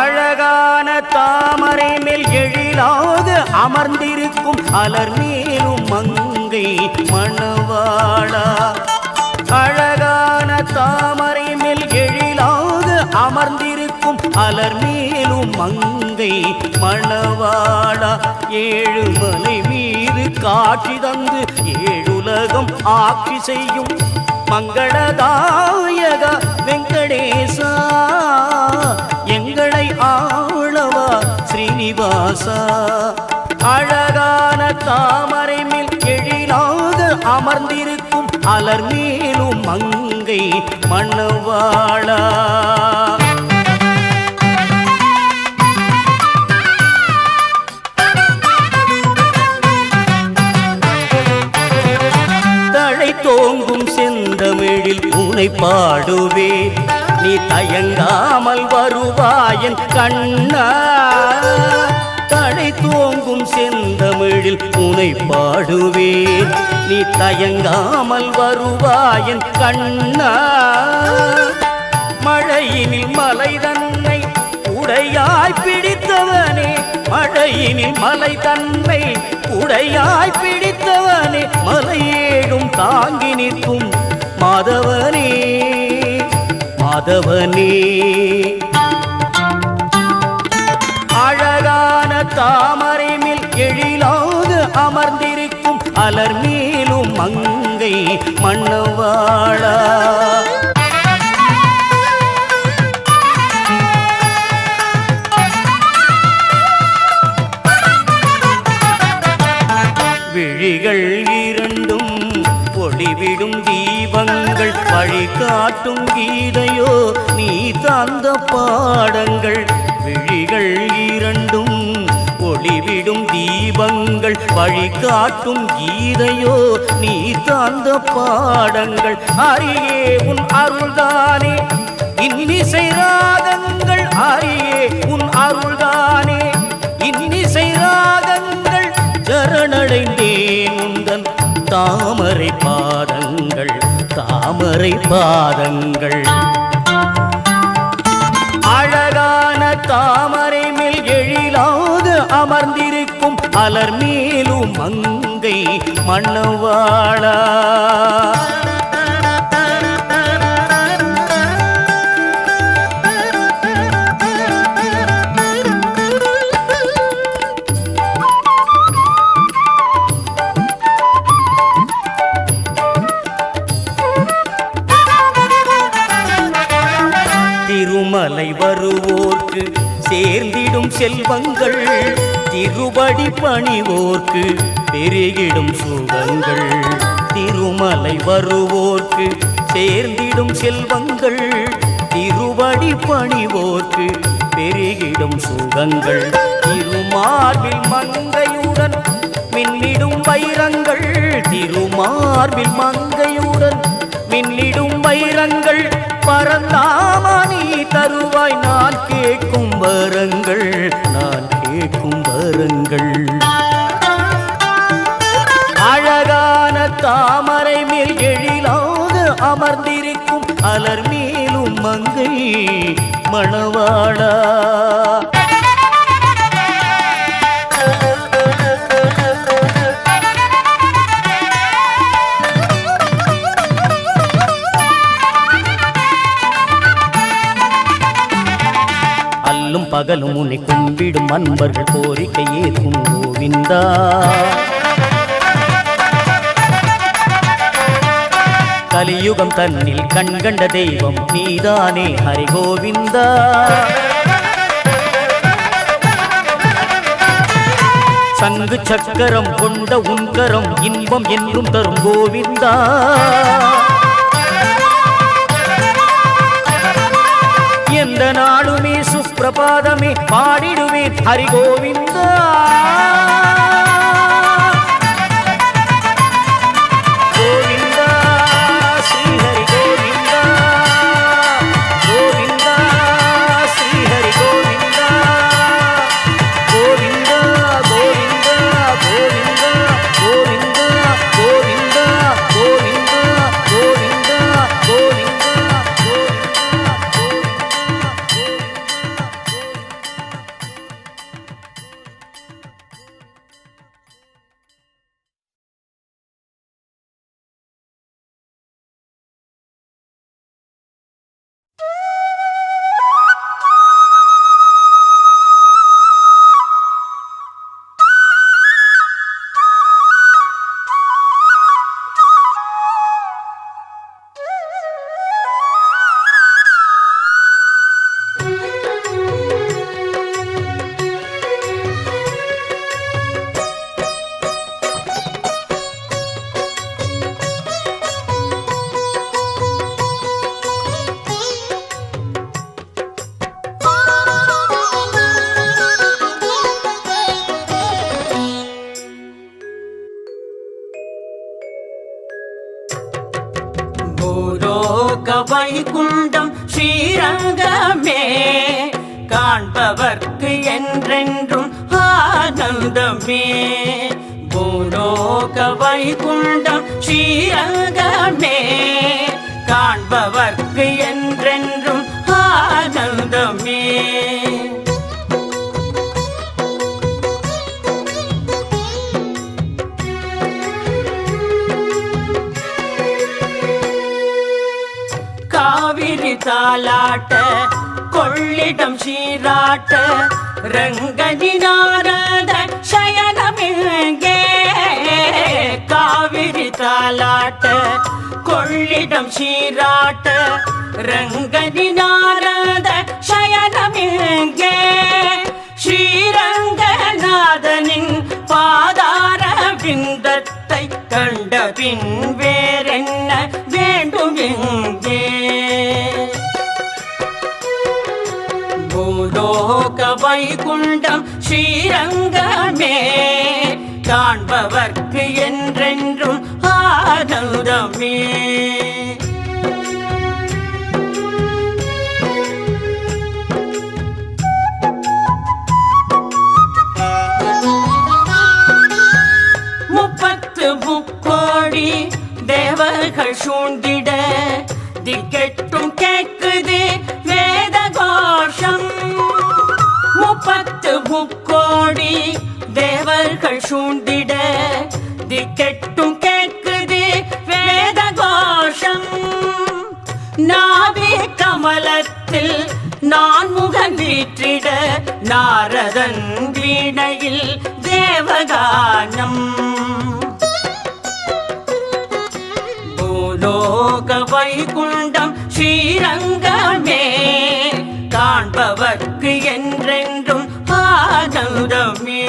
அழகான தாமரை மேல் எழிலாக அமர்ந்திருக்கும் அலர் மேலும் மங்கை மணவாளா. அழகான தாமரை மேல் எழிலாக அமர்ந்திருக்கும் அலர் மேலும் மங்கை மணவாளா. ஏழுமலை மீது காட்சி தந்து ஏழுலகம் ஆட்சி செய்யும் மங்களதாயக வெங்கடேசா, எங்களை ஆளவா ஸ்ரீனிவாசா. அழகான தாமரை மேல் எழிலாக அமர்ந்திருக்கும் அலர் மேலும் மங்கை மணவாளா. தழை தோங்கும் செந்தமிழில் உனை பாடுவே, நீ தயங்காமல் வருவாயன் கண்ணா. தழை தோங்கும் செந்தமிழில் உனை பாடுவே, நீ தயங்காமல் வருவாயன் கண்ணா. மழையினில் மலை தன்னை உடையாய் பிடித்தவனே, மழையினில் மலை தன்னை உடையாய் பிடித்தவனே, மலையேடும் தாங்கி நிற்கும் மாதவனே மாதவனே. அழகான தாமரை மேல் எழிலாக அமர்ந்திருக்கும் அலர் மேலும் மங்கை மணவாளா. விழிகள் இரண்டும் ஒளிவிடும் தீபங்கள், வழிகாட்டும் கீதையோ நீ தந்த பாடங்கள். விழிகள் இரண்டும் ஒளிவிடும் தீபங்கள், வழிகாட்டும் கீதையோ நீ தந்த பாடங்கள். அரியே உன் அருள்தானே இன்னிசை ராகங்கள், அரியே உன் அருள்தானே இன்னிசை ராகங்கள். சரணடைந்தேன் உந்தன் தாமரை பாதங்கள் தாமரை பாதங்கள். அழகான தாமரை மேல் எழிலாக அமர்ந்திருக்கும் அலர் மேலும் மங்கை மணவாளா. திருமலை வருவோர்க்கு சேர்ந்திடும் செல்வங்கள், திருபடி பணிவோர்க்கு பெருகிடும் சுகங்கள். திருமலை வருவோர்க்கு சேர்ந்திடும் செல்வங்கள், திருபடி பணிவோர்க்கு பெருகிடும் சுகங்கள். திருமார்பில் மங்கையுடன் மின்னிடும் வைரங்கள், திருமார்பில் மங்கையுடன் மின்னிடும் வைரங்கள். பரந்தாமணி தருவாய் நான் கேட்கும் வரங்கள், நான் கேட்கும் வரங்கள். அழகான தாமரை மேல் எழிலாக அமர்ந்திருக்கும் அலர் மேலும் மங்கை மணவாளா. அல்லும் பகலும் உன்னை கும்பிடும் அன்பர்கள் கோரிக்கை ஏற்கும் கோவிந்தா. கலியுகம் தன்னில் கண்கண்ட தெய்வம் நீதானே ஹரி கோவிந்தா. சங்கு சக்கரம் கொண்ட உன்கரம் இன்பம் என்றும் தரும் கோவிந்தா. எந்த நாளுமே சுப்பிரபாதமே பாடிடுவேன் ஹரி கோவிந்தா. கோவிந்தா ஸ்ரீ ஹரி கோவிந்தா. பூலோக வைகுண்டம் ஸ்ரீரங்கமே காண்பவர்க்கு என்றென்றும் ஆனந்தமே. பூலோக வைகுண்டம் ஸ்ரீரங்கமே காண்பவர்க்கு என்றென்றும் ஆனந்தமே. காவிரி தாலாட்ட கொள்ளிடம் சீராட்ட ரங்கனி நாரத சயனமிங்கே. காவிரி தாலாட்ட கொள்ளிடம் சீராட்ட ரங்கனி நாரத சயனமிங்கே. ஸ்ரீரங்கநாதனின் பாதார விந்தத்தை கண்ட பின் வேறென்ன வேண்டும் எங்கே. பூலோக வைகுண்டம் ஸ்ரீரங்கமே காண்பவர்க்கு என்றென்றும் ஆனந்தமே. முக்கோடி தேவர்கள் சூழ்ந்திட திக்கெட்டும் கேட்குது வேத கோஷம். முக்கோடி தேவர்கள் சூழ்ந்திட திக்கெட்டும் கேட்குது வேத கோஷம். நாவே கமலத்தில் நான் முகம் வீற்றிட நாரதன் வீணையில் தேவகானம். பூலோக வைகுண்டம் ஸ்ரீரங்கமே காண்பவர்க்கு என்றென்றும் ஆனந்தமே.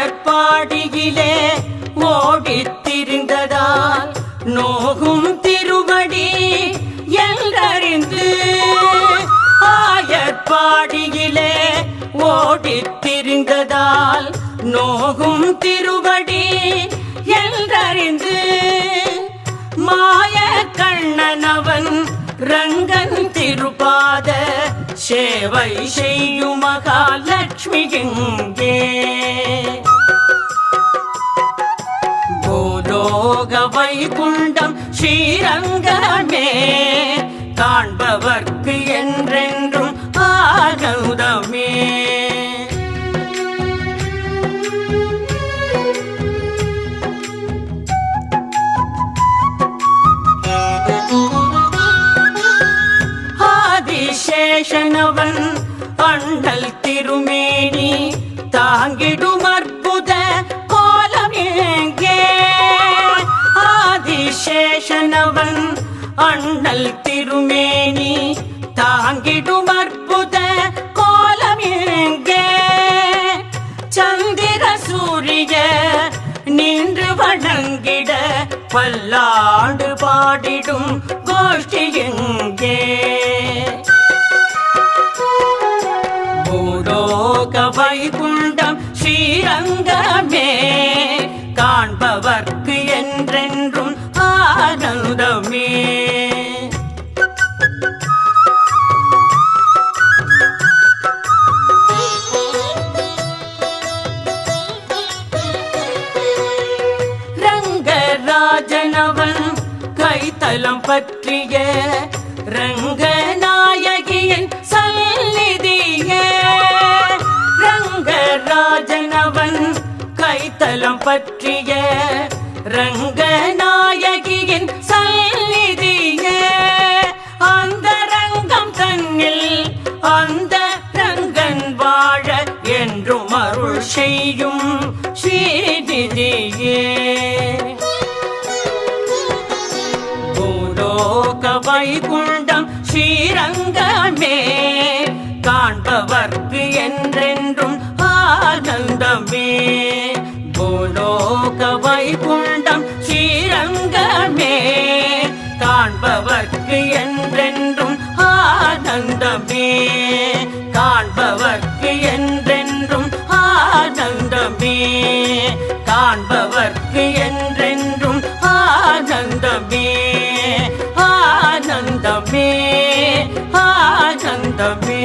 ஆயர்பாடியிலே ஓடித் திரிந்ததால் நோகும் திருவடி என்றறிந்து. ஆயர்பாடியிலே ஓடித் திரிந்ததால் நோகும் திருவடி என்றறிந்து. மாய கண்ணனவன் ரங்கன் திருபாத சேவை செய்யும் மகாலட்சுமி எங்கே. பூலோக வைகுண்டம் ஸ்ரீரங்கமே காண்பவர்க்கு என்றென்றும் ஆனந்தமே. ஆதிசேஷனவன் அண்டல் திருமேனி தாங்கிடும் அற்புத கோலம் எங்கே. ஆதிசேஷனவன் அண்ணல் திருமேனி தாங்கிடும் அற்புத கோலம் எங்கே. சந்திர சூரிய நின்று வணங்கிட பல்லாண்டு பாடிடும் கோஷ்டி எங்கே. பூலோக வைகுண்டம் ஸ்ரீரங்கமே காண்பவர்க்கு என்றென்றும் ஆனந்தமே. ரங்கராஜனவன் கைத்தலம் பற்றிய ரங்கநாயகியின் சந்நிதியே. ரங்கராஜனவன் கைத்தலம் பற்றிய ரங்கநாயகியின் சந்நிதியே. அந்த ரங்கம் தன்னில் அந்த ரங்கன் வாழ என்றும் அருள் செய்யும் ஸ்ரீநிதியே. பூலோக வைகுண்டம் ஸ்ரீரங்கமே காண்பவர்க்கு என்றென்றும் ஆனந்தமே. பூலோக வைகுண்டம் ஸ்ரீரங்கமே காண்பவர்க்கு என்றென்றும் ஆனந்தமே. என்றென்றும் ஆனந்தமே, காண்பவர்க்கு என்றென்றும் ஆனந்தமே, ஆனந்தமே, ஆனந்தமே.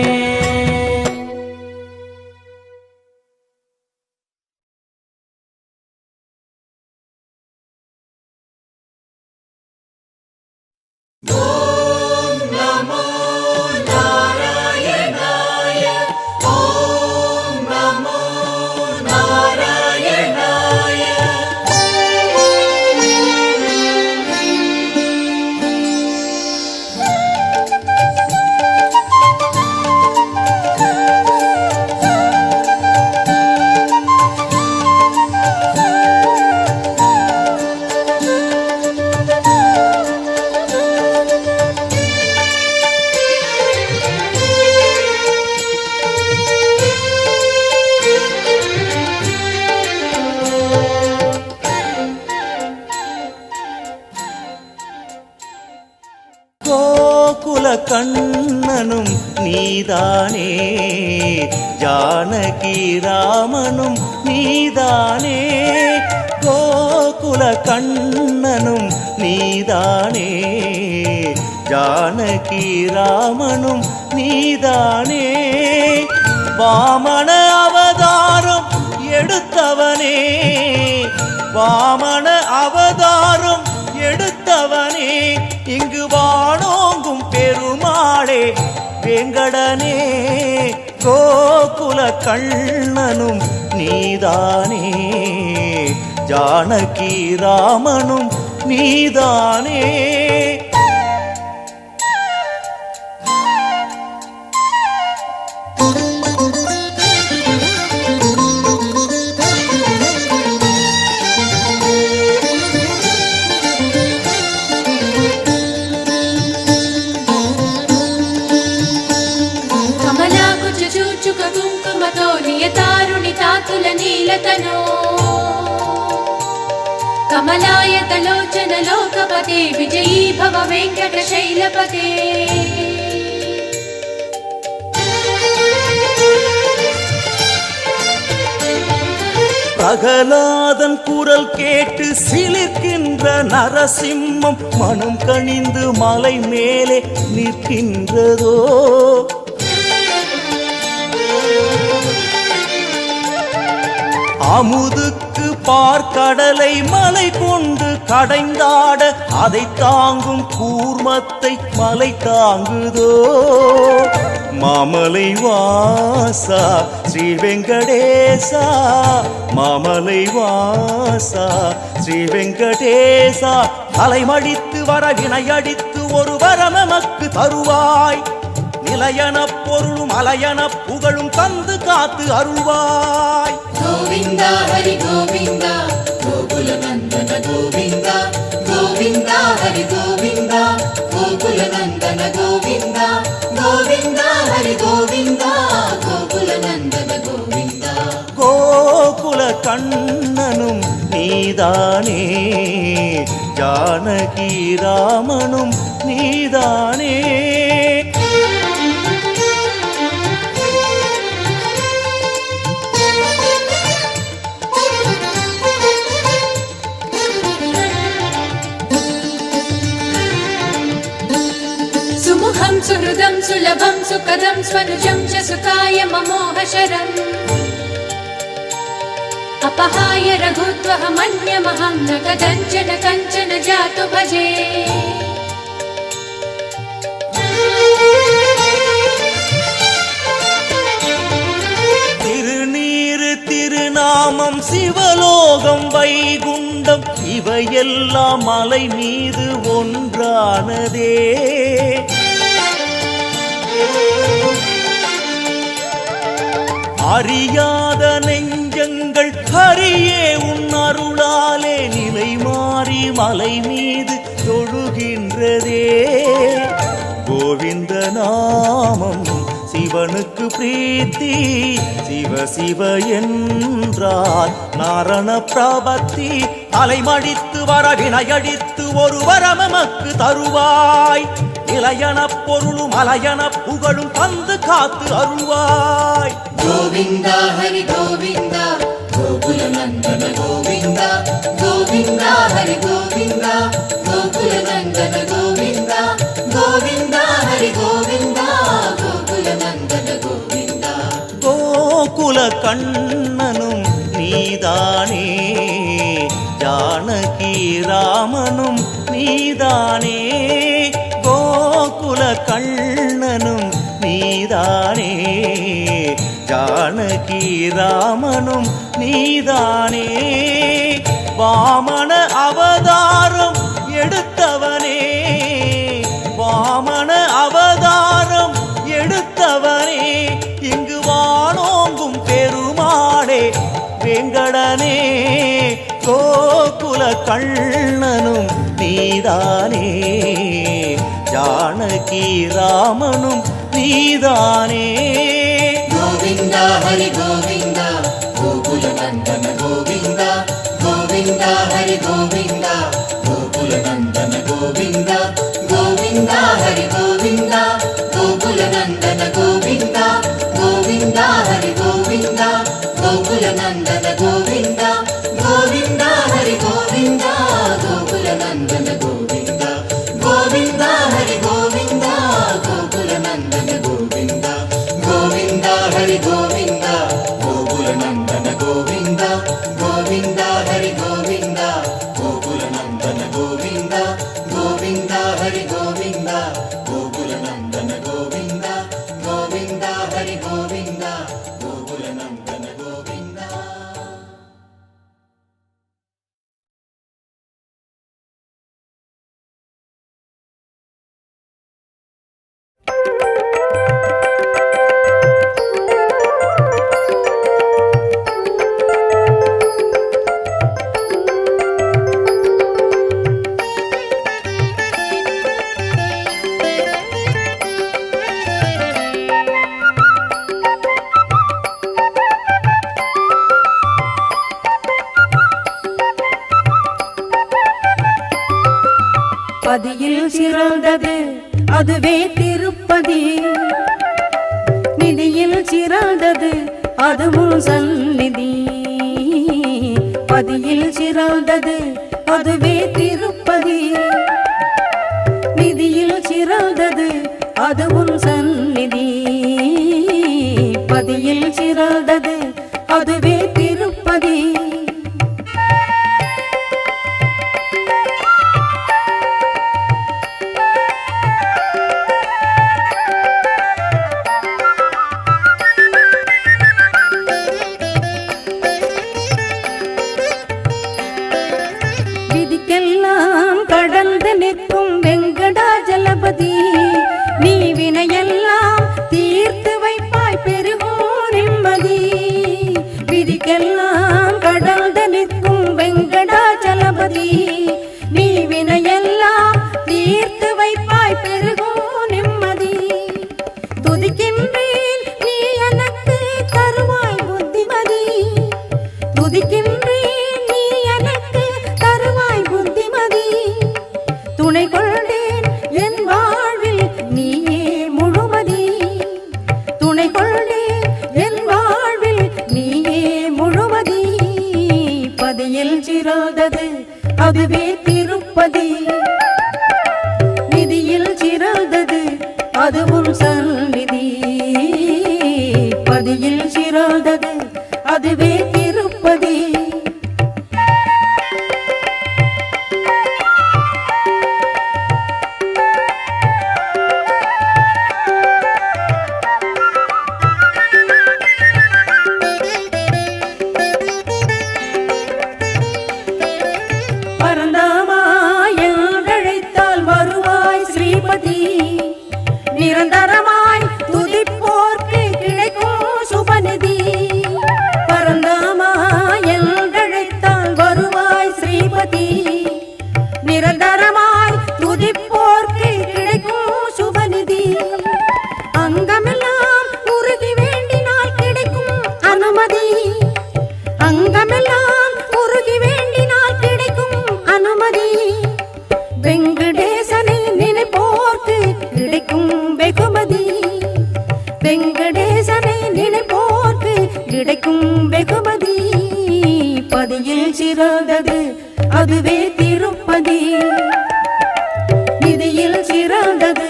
கோகுல கண்ணனும் நீதானே, ஜானகி ராமனும் நீதானே. கோகுல கண்ணனும் நீதானே, ஜானகி ராமனும் நீதானே. வாமன அவதாரம் எடுத்தவனே, வாமன அவதாரம் எடுத்தவனே, இங்கு வானோங்கும் பெருமாளே வேங்கடனே. கோகுல கண்ணனும் நீதானே, ஜானகி ராமனும் நீதானே. నీలతనో కమలాయతలోచన లోకపతే విజయీ భవ వెంకటశైలపతే. பிரகலாதன் குரல் கேட்டு சிலிர்க்கின்ற நரசிம்மம் மனம் கனிந்து மலை மேலே நிற்கின்றதோ. அமுதுக்கு பார்க்கடலை மலை கொண்டு கடைந்தாட அதை தாங்கும் கூர்மத்தை மலை தாங்குதோ. மாமலை வாசா ஸ்ரீ வெங்கடேசா, மாமலை வாசா ஸ்ரீ வெங்கடேசா. தலைமடித்து வர வினையடித்து ஒரு வரம் நமக்கு தருவாய். நிலையன பொருளும் அலையன புகழும் தந்து காத்து அருள்வாய். கோவிந்தா ஹரி கோவிந்தா கோகுல நந்தன கோவிந்தா, கோவிந்தா ஹரி கோவிந்தா கோகுல நந்தன கோவிந்தா, கோவிந்தா ஹரி கோவிந்தா கோகுல நந்தன கோவிந்தா. கோகுல கண்ணனும் நீதானே, ஜானகி ராமனும் நீதானே. సుముఖం సుహృదం సులభం సుఖదం స్వనుజం చ సుఖాయ మమోహశరం अपहाय रघुत्वहमन्यमहं न कदञ्चन कञ्चन जातु भजे. திருநீரு திருநாமம் சிவலோகம் வைகுண்டம் இவையெல்லாம் மலை மீது ஒன்றானதே. அறியாத நெஞ்சங்கள் ஹரியே உன் அருளாலே நிலை மாறி மலை மீது தொழுகின்றதே. கோவிந்த நாமம் சிவனுக்கு பிரீத்தி, சிவ சிவ என்றார் நாரண பிரபத்தி. தலைமடித்து வர வினையடித்து ஒரு வரம் நமக்கு தருவாய். நிலையன பொருளும் அலையன புகழும் தந்து காத்து அருள்வாய். గోవింద హరి గోవింద గోకుల నందన గోవింద గోవింద హరి గోవింద గోకుల నందన గోవింద గోవింద హరి గోవింద గోకుల నందన గోవింద கோகுல கண்ணனும் நீதானே ஜானகி ராமனும் நீதானே கோகுல கண்ணனும் நீதானே ஜானகி ராமனும் நீதானே வாமன அவதாரம் எடுத்தவனே வாமன அவதாரம் எடுத்தவனே இங்கு வானோங்கும் பெருமாளே வேங்கடனே கோகுல கண்ணனும் நீதானே ஜானகி ராமனும் நீதானே గోవింద హరి గోవింద గోకుల నందన గోవింద గోవింద హరి గోవింద గోకుల నందన గోవింద గోవింద హరి గోవింద గోకుల నందన గోవింద గోవింద హరి గోవింద గోకుల నందన గోవింద గోవింద హరి గోవింద గోకుల నందన గోవింద గోవింద హరి గోవింద గోకుల నందన గోవింద గోవింద హరి గోవింద గోకుల నందన గోవింద గోవింద హరి గోవింద గోకుల నందన గోవింద గోవింద హరి గోవింద గోకుల నందన గోవింద గోవింద హరి గోవింద గోకుల నందన గోవింద பதியில் சிறந்தது அதுவே திருப்பதி நிதியில் சிறந்தது அதுவும் சந்நிதி பதியில் சிறந்தது அதுவே திருப்பதி நிதியில் சிறந்தது அதுவும் சந்நிதி பதியில் சிறந்தது அதுவே திருப்பதி விதிக்கெல்லாம் கடந்து நிற்கும் வெங்கடாஜலபதி நீ வினையெல்லாம் தீர்த்து வைப்பாய் பெருகோ நிம்மதி விதிக்கெல்லாம் கடந்து நிற்கும் வெங்கடாஜலபதி நீ வினையெல்லாம் தீர்த்து வைப்பாய் பெருகோ நிம்மதி துதிக்கின்றேன் நீ எனக்கு தருவாய் புத்திமதி துதிக்கின்றேன் நீ எனக்கு தருவாய் புத்திமதி துணை கொண்டேன் என் வாழ்வில் நீயே முழுமதி துணை கொண்டேன் என் வாழ்வில் நீயே முழுமதி பதியில் சிறந்தது அதுவே திருப்பதி நிதியில் சிறந்தது அதுவும் சந்நிதி பதியில் சிறந்தது அதுவே திருப்பதி பரந்தாமாய் என்றழைத்தால் வருவாய் ஸ்ரீபதி நிரந்தரமாய் துதிப்போர்க்கு கிடைக்கும் சுபநிதி பரந்தாமாய் என்றழைத்தால் வருவாய் ஸ்ரீபதி நிரந்தரமாய் துதிப்போர்க்கு கிடைக்கும் சுபநிதி அங்கமெல்லாம் உறுதி வேண்டினால் கிடைக்கும் அனுமதி அங்கமெல்லாம் உருகி வேண்டினால் கிடைக்கும் அனுமதி வெங்கடேசனை நினைப்போர்க்கு கிடைக்கும் வெகுமதி வெங்கடேசனை நினைப்போர்க்கு கிடைக்கும் வெகுமதி பதியில் சிறந்தது அதுவே திருப்பதி. நிதியில் சிறந்தது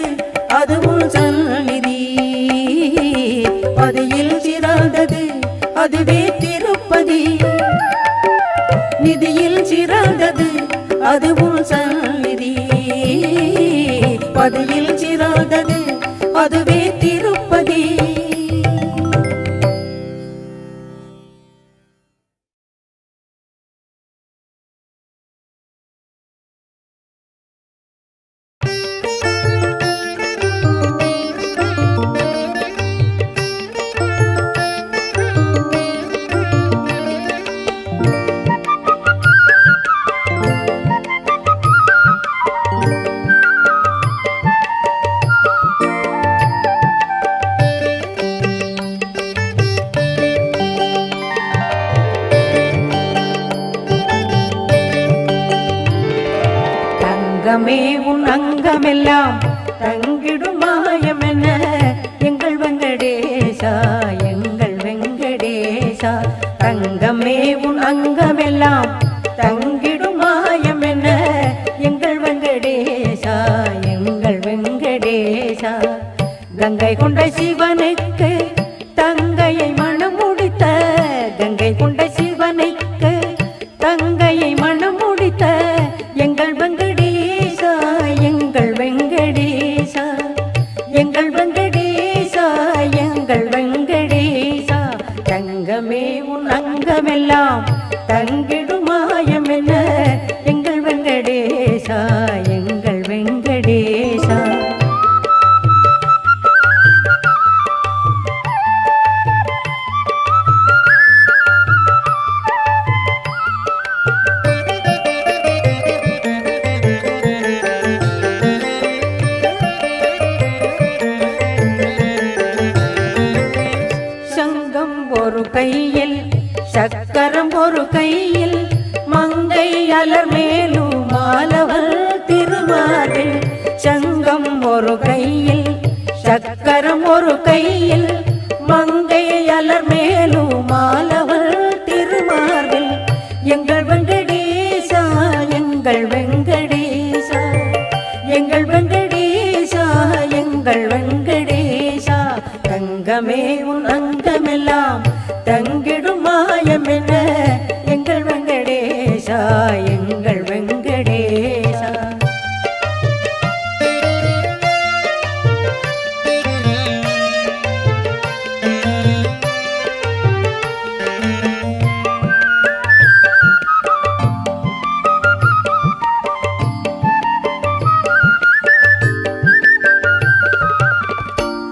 அதுவும் சந்நிதி பதியில் சிறந்தது அதுவே திருப்பதி. நிதியில் சிறந்தது அதுவும் சந்நிதி பதியில் சிறந்தது அதுவே திருப்பதி. தங்கமே உன் அங்கமெல்லாம் தங்கிடும் மாயமென எங்கள் வெங்கடேசா எங்கள் வெங்கடேசா. தங்கமே உன் அங்கமெல்லாம் தங்கிடும் மாயமென எங்கள் வெங்கடேசா எங்கள் வெங்கடேசா. கங்கை கொண்ட சிவனுக்கு தங்கையை மனம் முடித்த கங்கை கொண்ட சிவனுக்கு தங்கையை மனம் முடித்த எங்கள் வெங்கடேசா எங்கள் வெங்கடேசா எங்கள் வெங்கடேசா எங்கள் வெங்கடேசா. தங்கமே உன் அங்கமெல்லாம் தங்கிடும் மாயமென எங்கள் வெங்கடேசா எங்கள் வெங்கடேசா. ஒரு கையில் சக்கரம் ஒரு கையில் மங்கை அலர் மேலும் மாலவர் திருமாலில். சங்கம் ஒரு கையில் சக்கரம் ஒரு கையில் மங்கை அலர் மேலும் மாலவர் திருமாலில். எங்கள் வெங்கடேசா எங்கள் வெங்கடேசா எங்கள் வெங்கடேசா எங்கள் வெங்கடேசா. தங்கமே உன் அங்கமெல்லாம் தங்கிடும் மாயமென எங்கள் வெங்கடேசா எங்கள் வெங்கடேசா.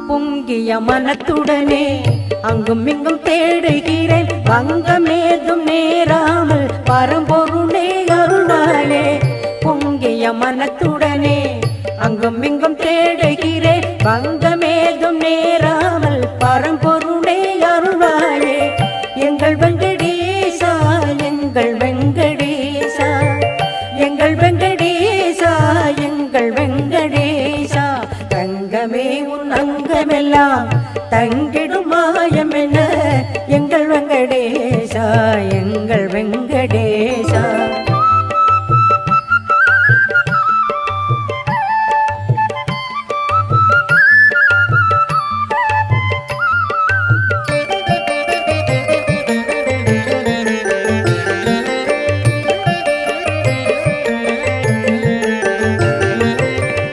பொங்கிய மனத்துடனே அங்கும் இங்கும் தேடுகிறேன் வங்கமேதும் நேராமல் பரம்பொருளே அருளாயே. பொங்கிய மனத்துடனே அங்கும் இங்கும் தேடுகிறேன் வங்கமேதும் நேராமல் பரம்பொருளே அருளாயே. எங்கள் வெங்கடேசா எங்கள் வெங்கடேசா எங்கள் வெங்கடேசா எங்கள் வெங்கடேசா. தங்கமே உன் அங்கமெல்லாம் தங்கிடும் மாயமென எங்கள் வெங்கடேசா எங்கள் வெங்கடேசா.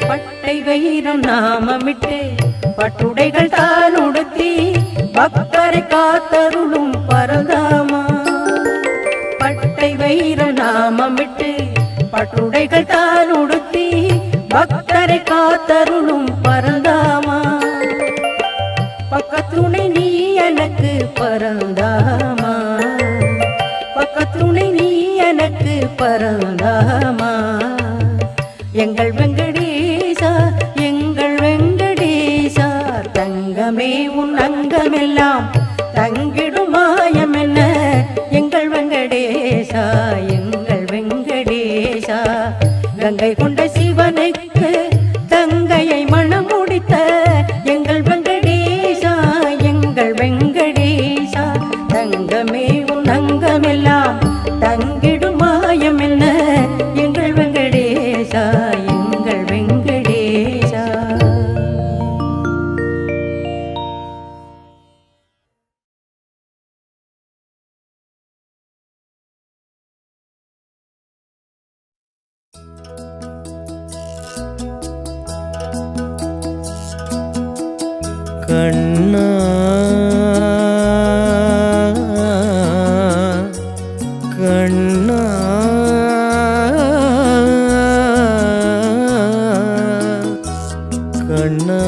பட்டை வைரம் நாமமிட்டு பட்டுடைகள் தான் உடுத்தி பக்தரை காத்தருளும் பரந்தாமா. பட்டை வைர நாமமிட்டு பட்டுடைகள் தான் உடுத்தி பக்தரை காத்தருளும் பரந்தாமா. பக்கத்துணை நீ எனக்கு பரந்தாமா பக்கத்துணை நீ எனக்கு பரந்தாமா. எங்கள் வெங்கடேசா எங்கள் வெங்கடேசா. தங்கமே உன் அங்கமெல்லாம் தங்கிடும் மாயமென எங்கள் வெங்கடேசா எங்கள் வெங்கடேசா. கங்கை கொண்ட சிவனுக்கு தங்கையை மனம் முடித்த எங்கள் வெங்கடேசா எங்கள் வெங்கடேசா. கண்ணா கண்ணா கண்ணா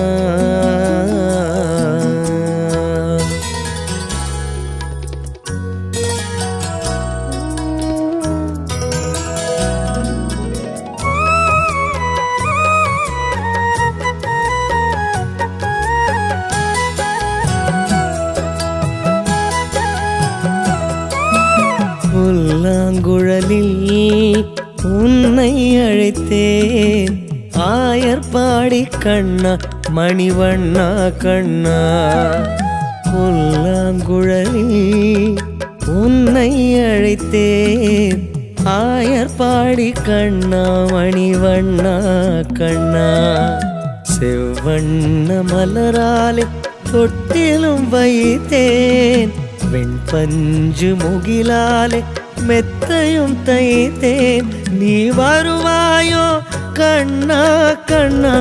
புல்லாங்குழலில் உன்னை அழைத்தேன் ஆயர்பாடி கண்ணா மணிவண்ணா கண்ணா புல்லாங்குழலில் உன்னை அழைத்தேன் ஆயர்பாடி கண்ணா மணிவண்ணா கண்ணா செவ்வண்ண மலராலே தொட்டிலும் வைத்தேன் வெண்பஞ்சு முகிலாலே மெத்தையும் தைத்தேன் நீ வருவாயோ கண்ணா கண்ணா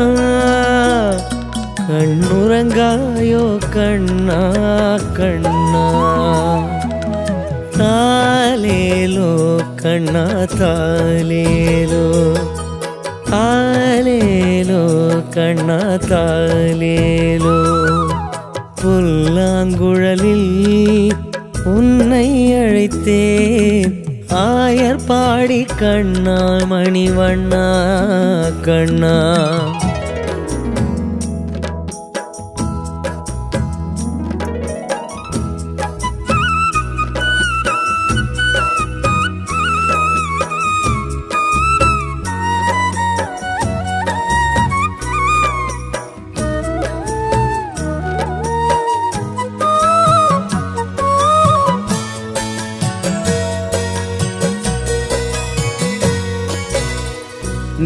கண்ணுறங்காயோ கண்ணா கண்ணா தாலேலோ கண்ணா தாலேலோ தாலேலோ கண்ணா தாலேலோ புல்லாங்குழலில் உன்னை அழைத்தேன் ஆயர்பாடி கண்ணா மணிவண்ணா கண்ணா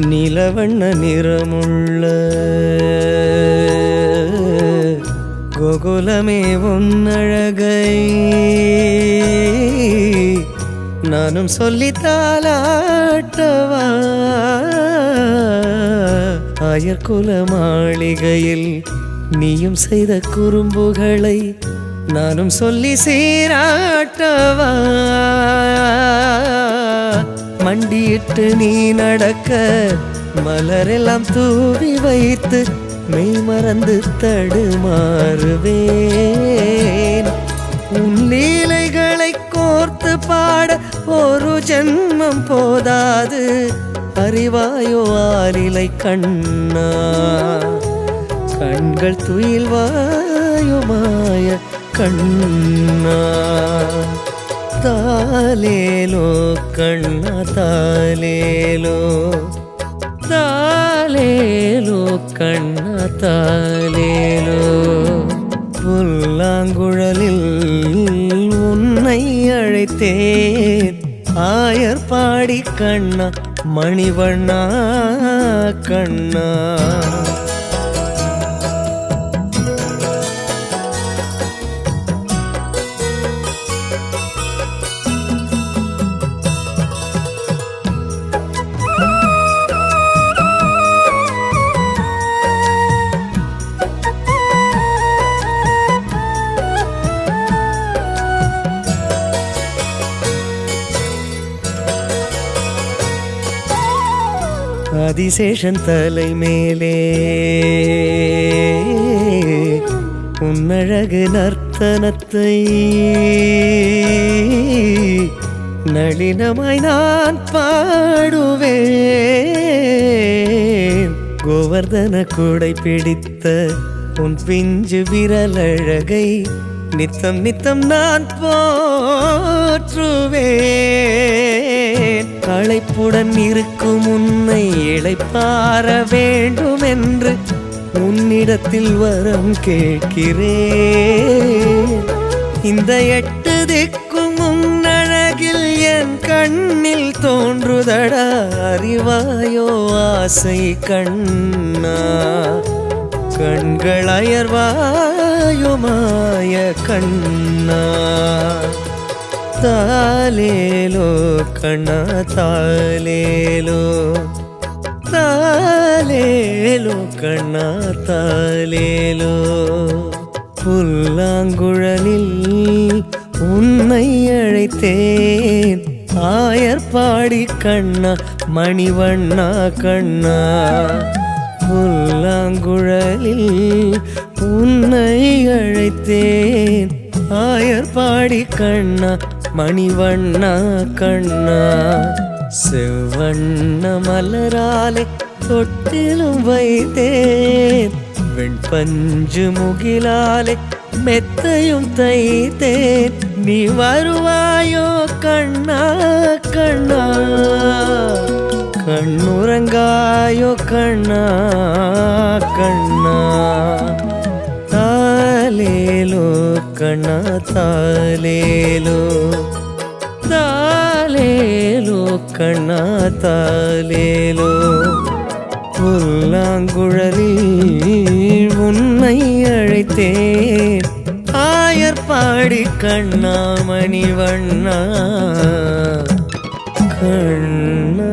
நிலவண்ண நிறமுள்ள கோகுலமே உன்னழகை நானும் சொல்லித்தாலாட்டவா ஆயர்குல மாளிகையில் நீயும் செய்த குறும்புகளை நானும் சொல்லி சீராட்டவா மண்டியிட்டு நீ நடக்க மலரெல்லாம் தூவி வைத்து மெய் மறந்து தடுமாறுவேன் உன் லீலைகளை கோர்த்து பாட ஒரு ஜென்மம் போதாது அறிவாயோ ஆலிலை கண்ணா கண்கள் துயில்வாயோ மாய கண்ணா தாலேலோ கண்ணா தாலேலோ தாலேலோ கண்ணா தாலேலோ புல்லாங்குழலில் உன்னை அழைத்தேன் ஆயர்பாடி கண்ணா மணிவண்ணா கண்ணா ஆதிசேஷன் தலை மேலே உன்னழகு நர்த்தனத்தை நளினமாய் நான் பாடுவேன் கோவர்தன கூடை பிடித்த உன் பிஞ்சு விரலழகை நித்தம் நித்தம் நான் போற்றுவேன் களைப்புடன் இருக்கும் உன்னை இளைப்பாற வேண்டும் என்று உன்னிடத்தில் வரம் கேட்கிறேன் இந்த 8 திக்கும் உன்னழகில் என் கண்ணில் தோன்றுதடா அறிவாயோ ஆசை கண்ணா கண்கள் அயர்வாயோ மாய கண்ணா தாலேலோ கண்ணா தாலேலோ தாலேலோ கண்ணா தாலேலோ புல்லாங்குழலில் உன்னை அழைத்தேன் ஆயர்பாடி கண்ணா மணிவண்ணா கண்ணா புல்லாங்குழலில் உன்னை அழைத்தேன் ஆயர்பாடி கண்ணா மணிவண்ணா கண்ணா செவ்வண்ண மலராலே தொட்டிலும் வைத்தேன் வெண்பஞ்சு முகிலாலே மெத்தையும் தைத்தேன் நீ வருவாயோ கண்ணா கண்ணா கண்ணுறங்காயோ கண்ணா கண்ணா தாலேலோ கண்ணா தாலேலோ தாலேலோ கண்ணா தாலேலோ புல்லாங்குழலில் உன்னை அழைத்தேன் ஆயர்பாடி கண்ணா மணிவண்ணா கண்ணா.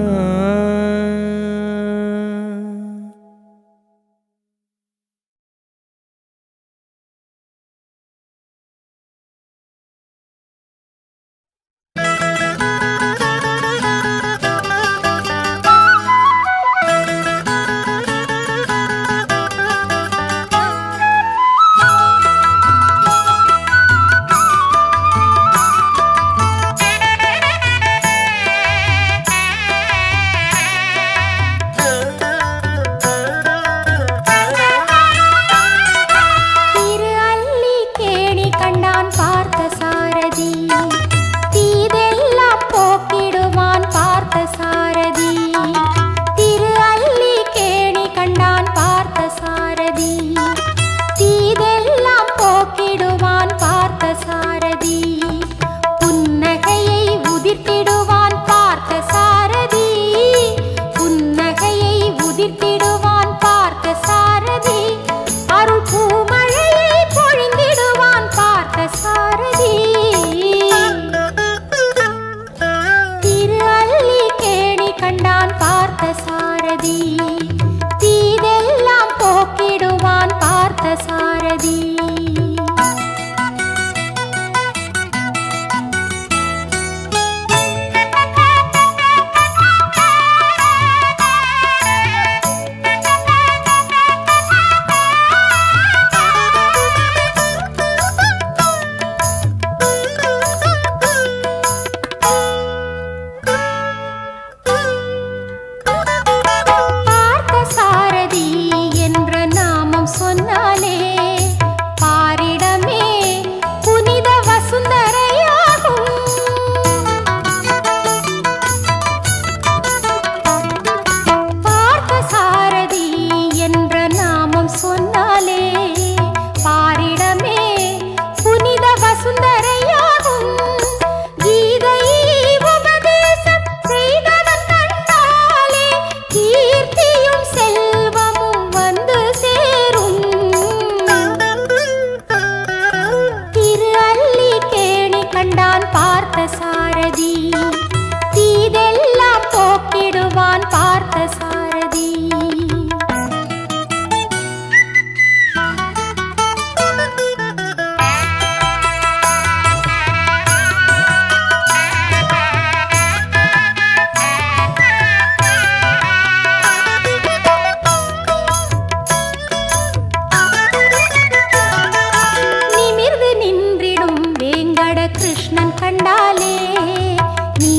நீ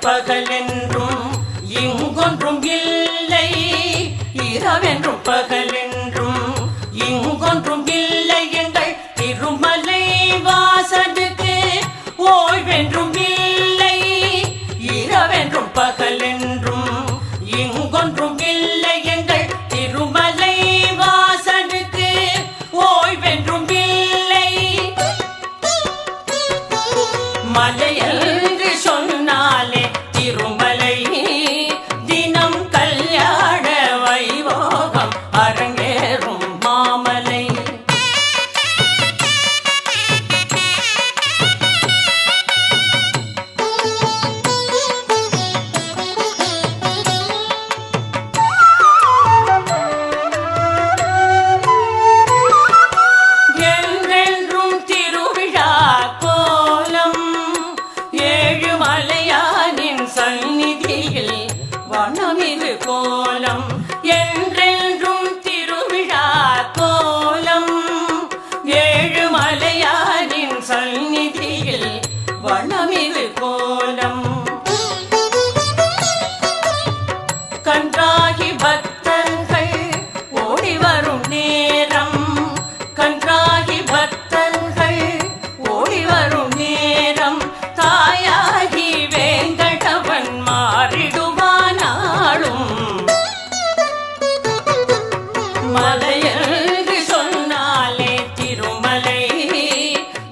பகலென்றும் இங்கொன்றும் இல்லை, இரவென்றும் பகலென்றும் இங்கொன்றும் இல்லை. எங்கள் திருமலை வாசனுக்கு ஓய்வென்றும் இல்லை, இரவென்றும் பகலென்றும் இங்கொன்றும் இல்லை. எங்கள் திருமலை வாசனுக்கு ஓய்வென்றும் இல்லை. மலையென்று சொன்னாலே திருமலை, தினம் கல்யாண வைபோகம் அரங்கேறும் மாமலை. என்றென்றும் திருவிழா கோலம், ஏழுமலையானின் சந்நிதியில் வனமிகு கோலம். என்றென்றும் திருவிழா கோலம், ஏழுமலையானின் சந்நிதியில் வனமிகு கோலம். கன்றாகி பக்தர்கள் ஓடி வரும் நேரம், கன்றாகி பக்தர்கள் ஓடி வரும் நேரம், தாயாகி வேங்கடவன் மாறிடுவானாலும். மலையென்று சொன்னாலே திருமலை,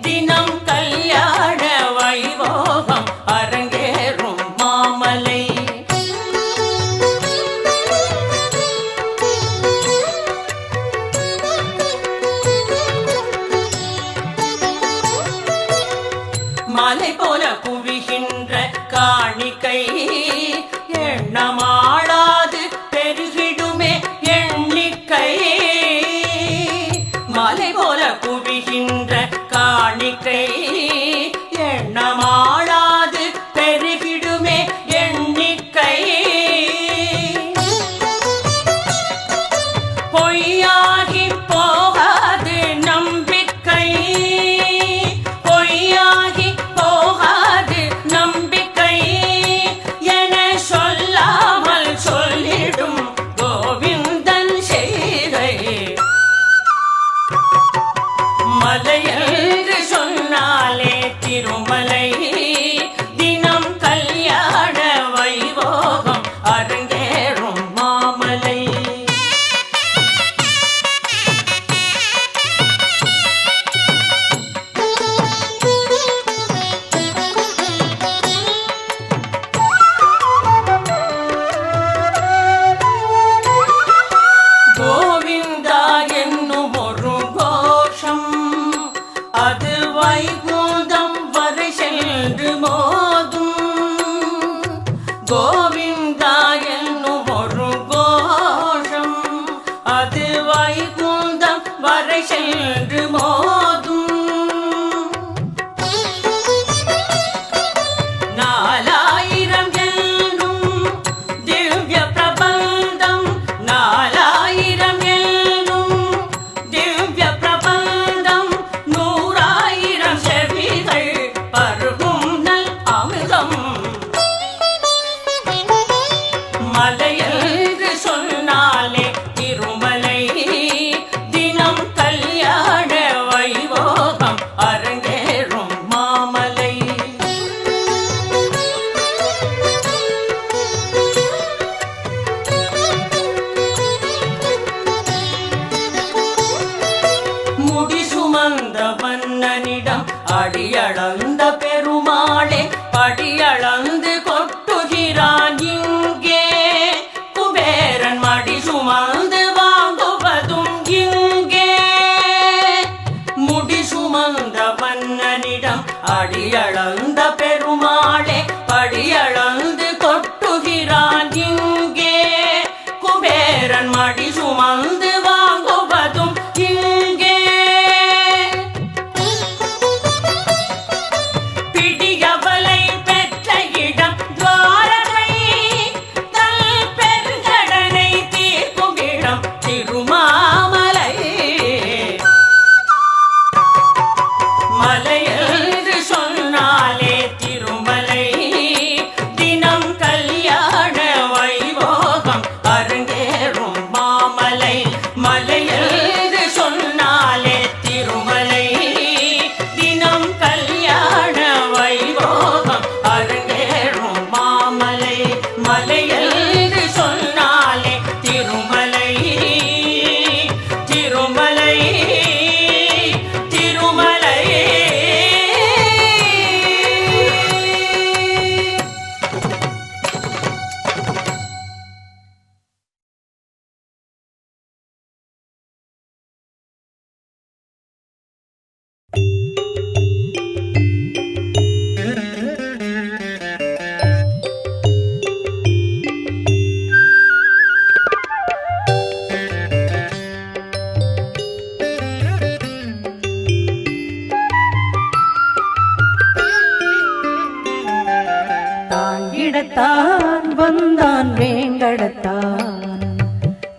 தினம் கல்யாண வைபோகம் அரங்கேறும் மாமலை. மலை போல குவிகின்ற காணிக்கை, எண்ணமாளாது பெருகிடுமே எண்ணிக்கை. மலை போல குவிகின்ற காணிக்கை, எண்ணமாளாது பெருகிடுமே எண்ணிக்கை. பொய்யாகி போகாது நம்பிக்கை, பொய்யாகி போகாது நம்பிக்கை என சொல்லாமல் சொல்லிடும் கோவிந்தன் செய்கை. மலையென்று சொன்னாலே திருமலை, தினம் கல்யாண வைபோகம் அரங்கேறும் மாமலை. கோவிந்தா என்னும் ஒரு கோஷம், அது வைகுந்தம் வரை சென்று மோதும். கோவிந்தா என்னும் ஒரு கோஷம், அது வைகுந்தம் வரை சென்று மோதும். 4000 என்னும் திவ்ய பிரபந்தம், 4000 என்னும் திவ்ய பிரபந்தம், 100,000 செவிகள் பருகும் நல் அமிர்தம். மலையென்று சொன்னாலே திருமலை, தினம் கல்யாண வைபோகம் அரங்கேறும் மாமலை. முடி சுமந்த மன்னனிடம் அடியளந்த பெருமாளே, படியளந்து கொட்டுகிறான் இங்கே. குபேரன் மடி சுமந்து வாங்குவதும் இங்கே. முடி சுமந்த மன்னனிடம் அடியளந்த பெருமாளே, படியளந்து கொட்டுகிறான் இங்கே. குபேரன் மடி சுமந்து வாங்குவதும் இங்கே. பிடியவலை பெற்ற இடம் துவாரகை, தல் பெருங்கடனை தீர்க்கும் இடம் திருமாமலை. மலையென்று சொன்னாலே திருமலை, தாங்கிடத்தான் வந்தான் வேங்கடத்தான்,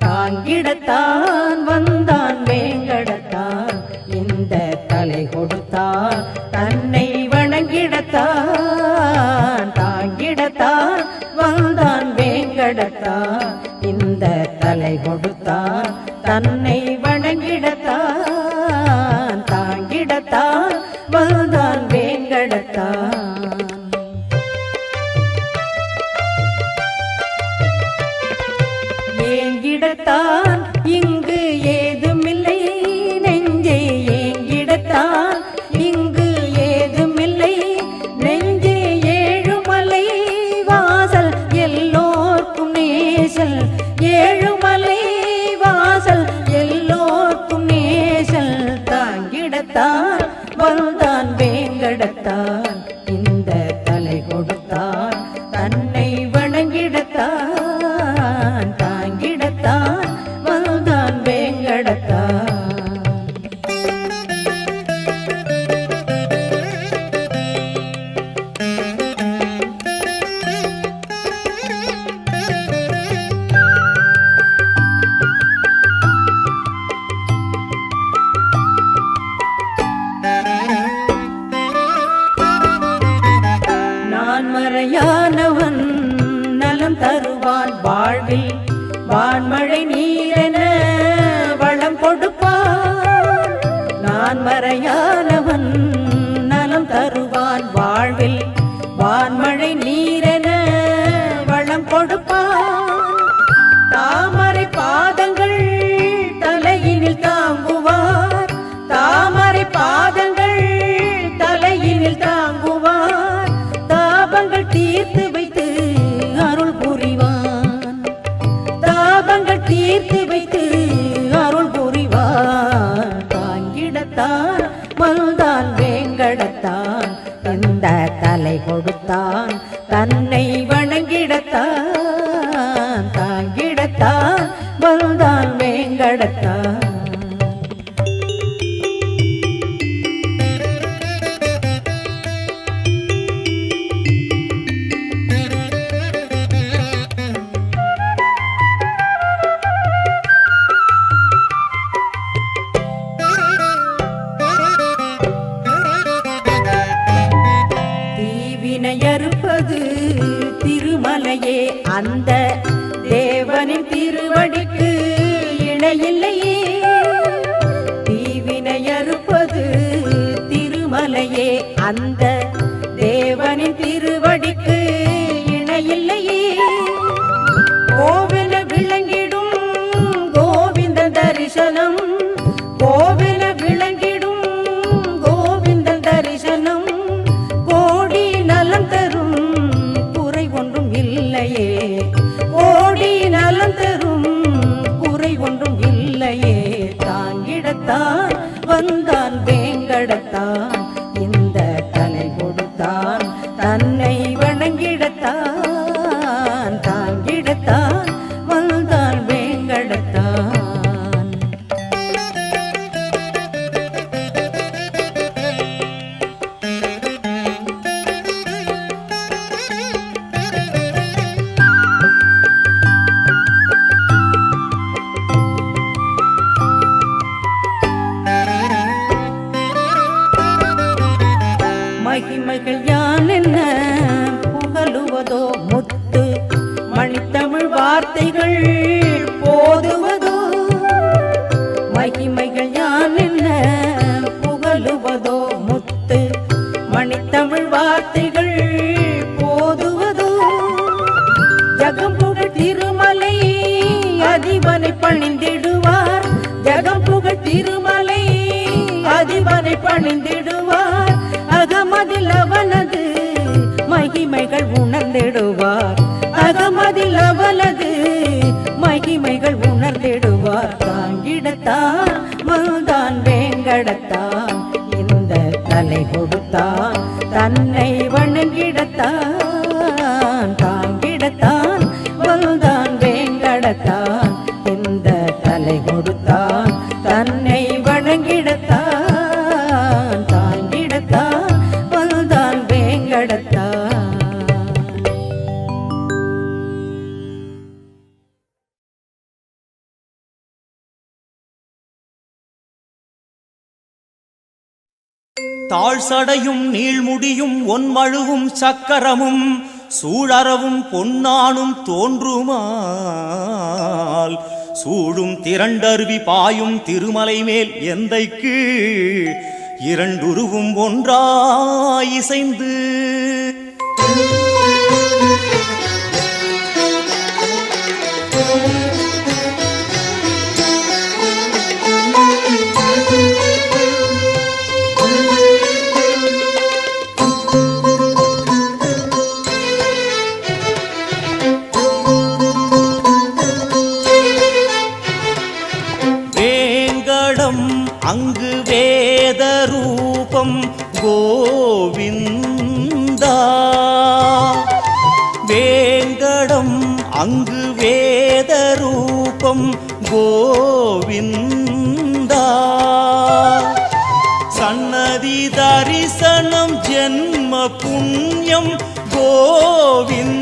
தாங்கிடத்தான் வந்தான் வேங்கடத்தான், இந்த தலை கொடுத்தான் தன்னை வணங்கிடத்தான், தாங்கிடத்தான் வந்தான் வேங்கடத்தான், இந்த தலை கொடுத்தான் தன்னை வணங்கிடத்தான், தாங்கிடத்தான் வந்தான் வேங்கடத்தான். ஏங்கிடத்தான் இங்கு ஏதுமில்லை நெஞ்சே, ஏங்கிடத்தான் இங்கு ஏதுமில்லை நெஞ்சே, ஏழுமலை வாசல் எல்லோர்க்கும் நேசல், ஏழுமலை வாசல் எல்லோர்க்கும் நேசல், தாங்கிடத்தான் வந்தான் வேங்கடத்தான், இந்த தலை கொடுத்தான் தன்னை வணங்கிடத்தான், தாங்கிடத்தான் வந்தான் வேங்கடத்தான். நான் மறையானவன் நலம் தருவான் வாழ்வில், வான்மழை நீரென வளம் கொடுப்பான், நான் மறையானவன் நலம் தருவான் வாழ்வில், வான்மழை நீரென வளம் கொடுப்பான், தாமரை பாதங்கள் தலையினில் தாங்குவார், தாமரை பாதங்கள் தலையினில் தாங்குவார், தாபங்கள் தீர்த்து வைத்து அருள் புரிவான், தாபங்கள் தீர்த்து வைத்து அருள் புரிவான், தாங்கிடத்தான் வந்தான் வேங்கடத்தான், இந்த தலை கொடுத்தான் தன்னை வணங்கிடத்தான், தாங்கிடத்தான் வந்தான் வேங்கடத்தான். தீவினையறுப்பது திருமலையே, அந்த தேவனின் திருவடிக்கு இணையில்லையே, தீவினையறுப்பது திருமலையே, அந்த தேவனின் திருவடிக்கு இணையில்லையே, கோவில விளங்கிடும் கோவிந்த தரிசனம், கோவில விளங்கிடும் கோவிந்த தரிசனம், கோடி நலம் தரும் குறை ஒன்றும் இல்லையே, கோடி நலம் தரும் குறை ஒன்றும் இல்லையே, தாங்கிடத்தான் வந்தான் வேங்கடத்தான், இந்த தலை கொடுத்தான் தன்னை வணங்கிடத்தான், தாங்கிடத்தான் வந்தான் வேங்கடத்தான். மகிமைகள் யான் என்ன புகழுவதோ, முத்து மணித்தமிழ் வார்த்தைகள் போதுவதோ, மகிமைகள் யான் என்ன புகழுவதோ, முத்து மணித்தமிழ் வார்த்தைகள் போதுவதோ, ஜகம்புகழ் திருமலை அதிபனை பணிந்திடுவார், ஜகம்புகழ் திருமலை அதிபனை பணிந்திடுவார், அகமதில் அவனது மகிமைகள் உணர்ந்திடுவார், அகமதில் அவனது மகிமைகள் உணர்ந்திடுவார், தாங்கிடத்தான் வந்தான் வேங்கடத்தான், இந்த தலை கொடுத்தான் தன்னை வணங்கிடத்தான், தாங்கிடத்தான் வந்தான் வேங்கடத்தான், இந்த தலை கொடுத்தான் தன்னை வணங்கிடத்தான், தாங்கிடத்தான் வந்தான் வேங்கடத்தான். தாழ்சடையும் நீள்முடியும் ஒன்மழுவும் சக்கரமும் சூழறவும் பொன்னானும் தோன்றுமால் சூடும் திரண்டருவி பாயும் திருமலை மேல் எந்தைக்கு இரண்டுருவும் ஒன்றாய் இசைந்து அங்கு வேத ரூபம் கோவிந்தா வேங்கடம் அங்கு வேத ரூபம் கோவிந்தா சன்னதி தரிசனம் ஜென்ம புண்ணியம் கோவிந்தா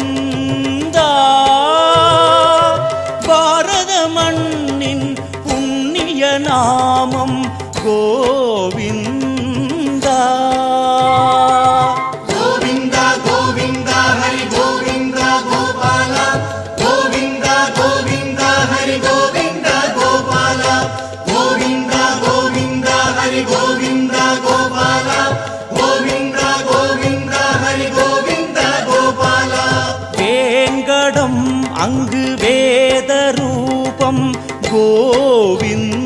பாரத மண்ணின் புண்ணிய நாமம் கோவிந்தா கோவிந்தா கோவிந்தா ஹரி கோவிந்தா கோபால கோவிந்தா கோவிந்தா ஹரி கோவிந்தா கோபால கோவிந்தா கோவிந்தா ஹரி கோவிந்தா கோபால கோவிந்தா கோவிந்தா ஹரி கோவிந்தா கோபால வேங்கடம் அங்கு வேத ரூபம் கோவிந்தா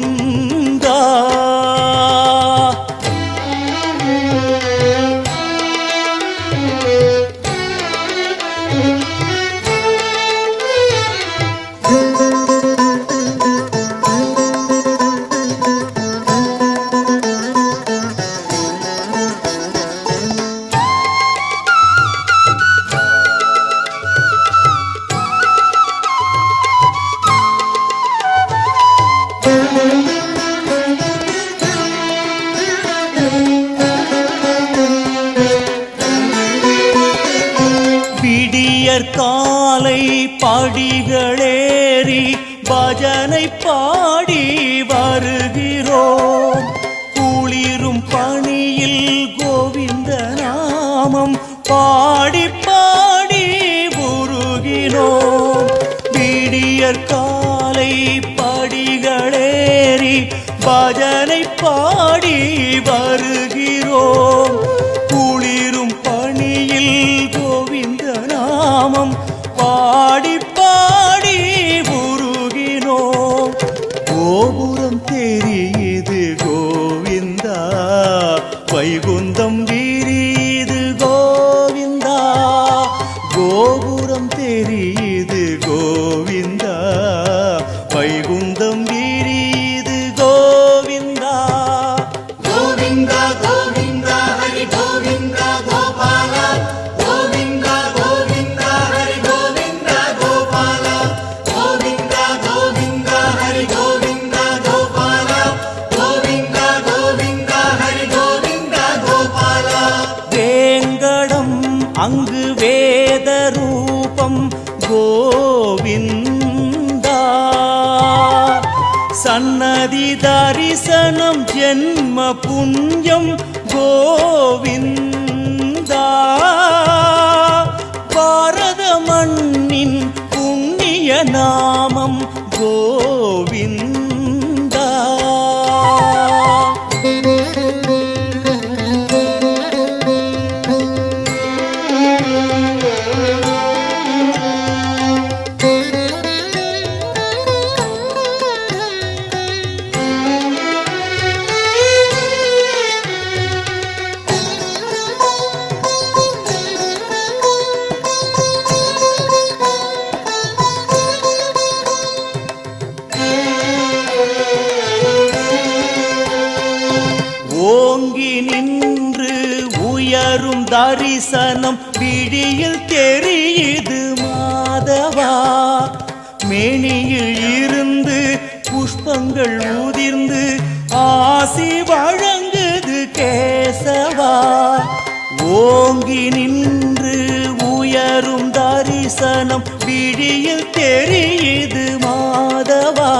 காலை படிகளேறி பஜனை பாடி வருகிறோம் குளிரும் பணியில் கோவிந்த நாமம் பாடி பாடி உருகினோம் விடியற் காலை படிகளேறி பஜனை பாடி வருகிறோம் குளிரும் பணியில் கோவிந்த நாமம் பாடி பாடி உருகினோம் கோபுரம் தெரியுது கோவிந்தா வைகுந்தம் விரியுது கோவிந்தா கோபுரம் தெரியுது கோவிந்தா வைகுந்தம் விரியுது கோவிந்தா கோவிந்தா கோவிந்தா ஹரி கோவிந்தா கோபால கோவிந்தா கோவிந்தா ஹரி கோவிந்தா கோபால கோவிந்தா கோவிந்தா ஹரி கோவிந்தா கோபால கோவிந்தா கோவிந்தா ஹரி கோவிந்தா கோபால வேங்கடம் அங்கு வேத ரூபம் கோவிந்தா சன்னதி தரிசனம் ஜென்ம புண்ணியம் கோவிந்தா பாரத மண்ணின் புண்ணிய நாமம் கோவிந்தா ஓங்கி நின்று உயரும் தரிசனம் விழியில் தெரியுது மாதவா மேனியில் இருந்து புஷ்பங்கள் உதிர்ந்து ஆசி வழங்குது கேசவா ஓங்கி நின்று உயரும் தரிசனம் விழியில் தெரியுது மாதவா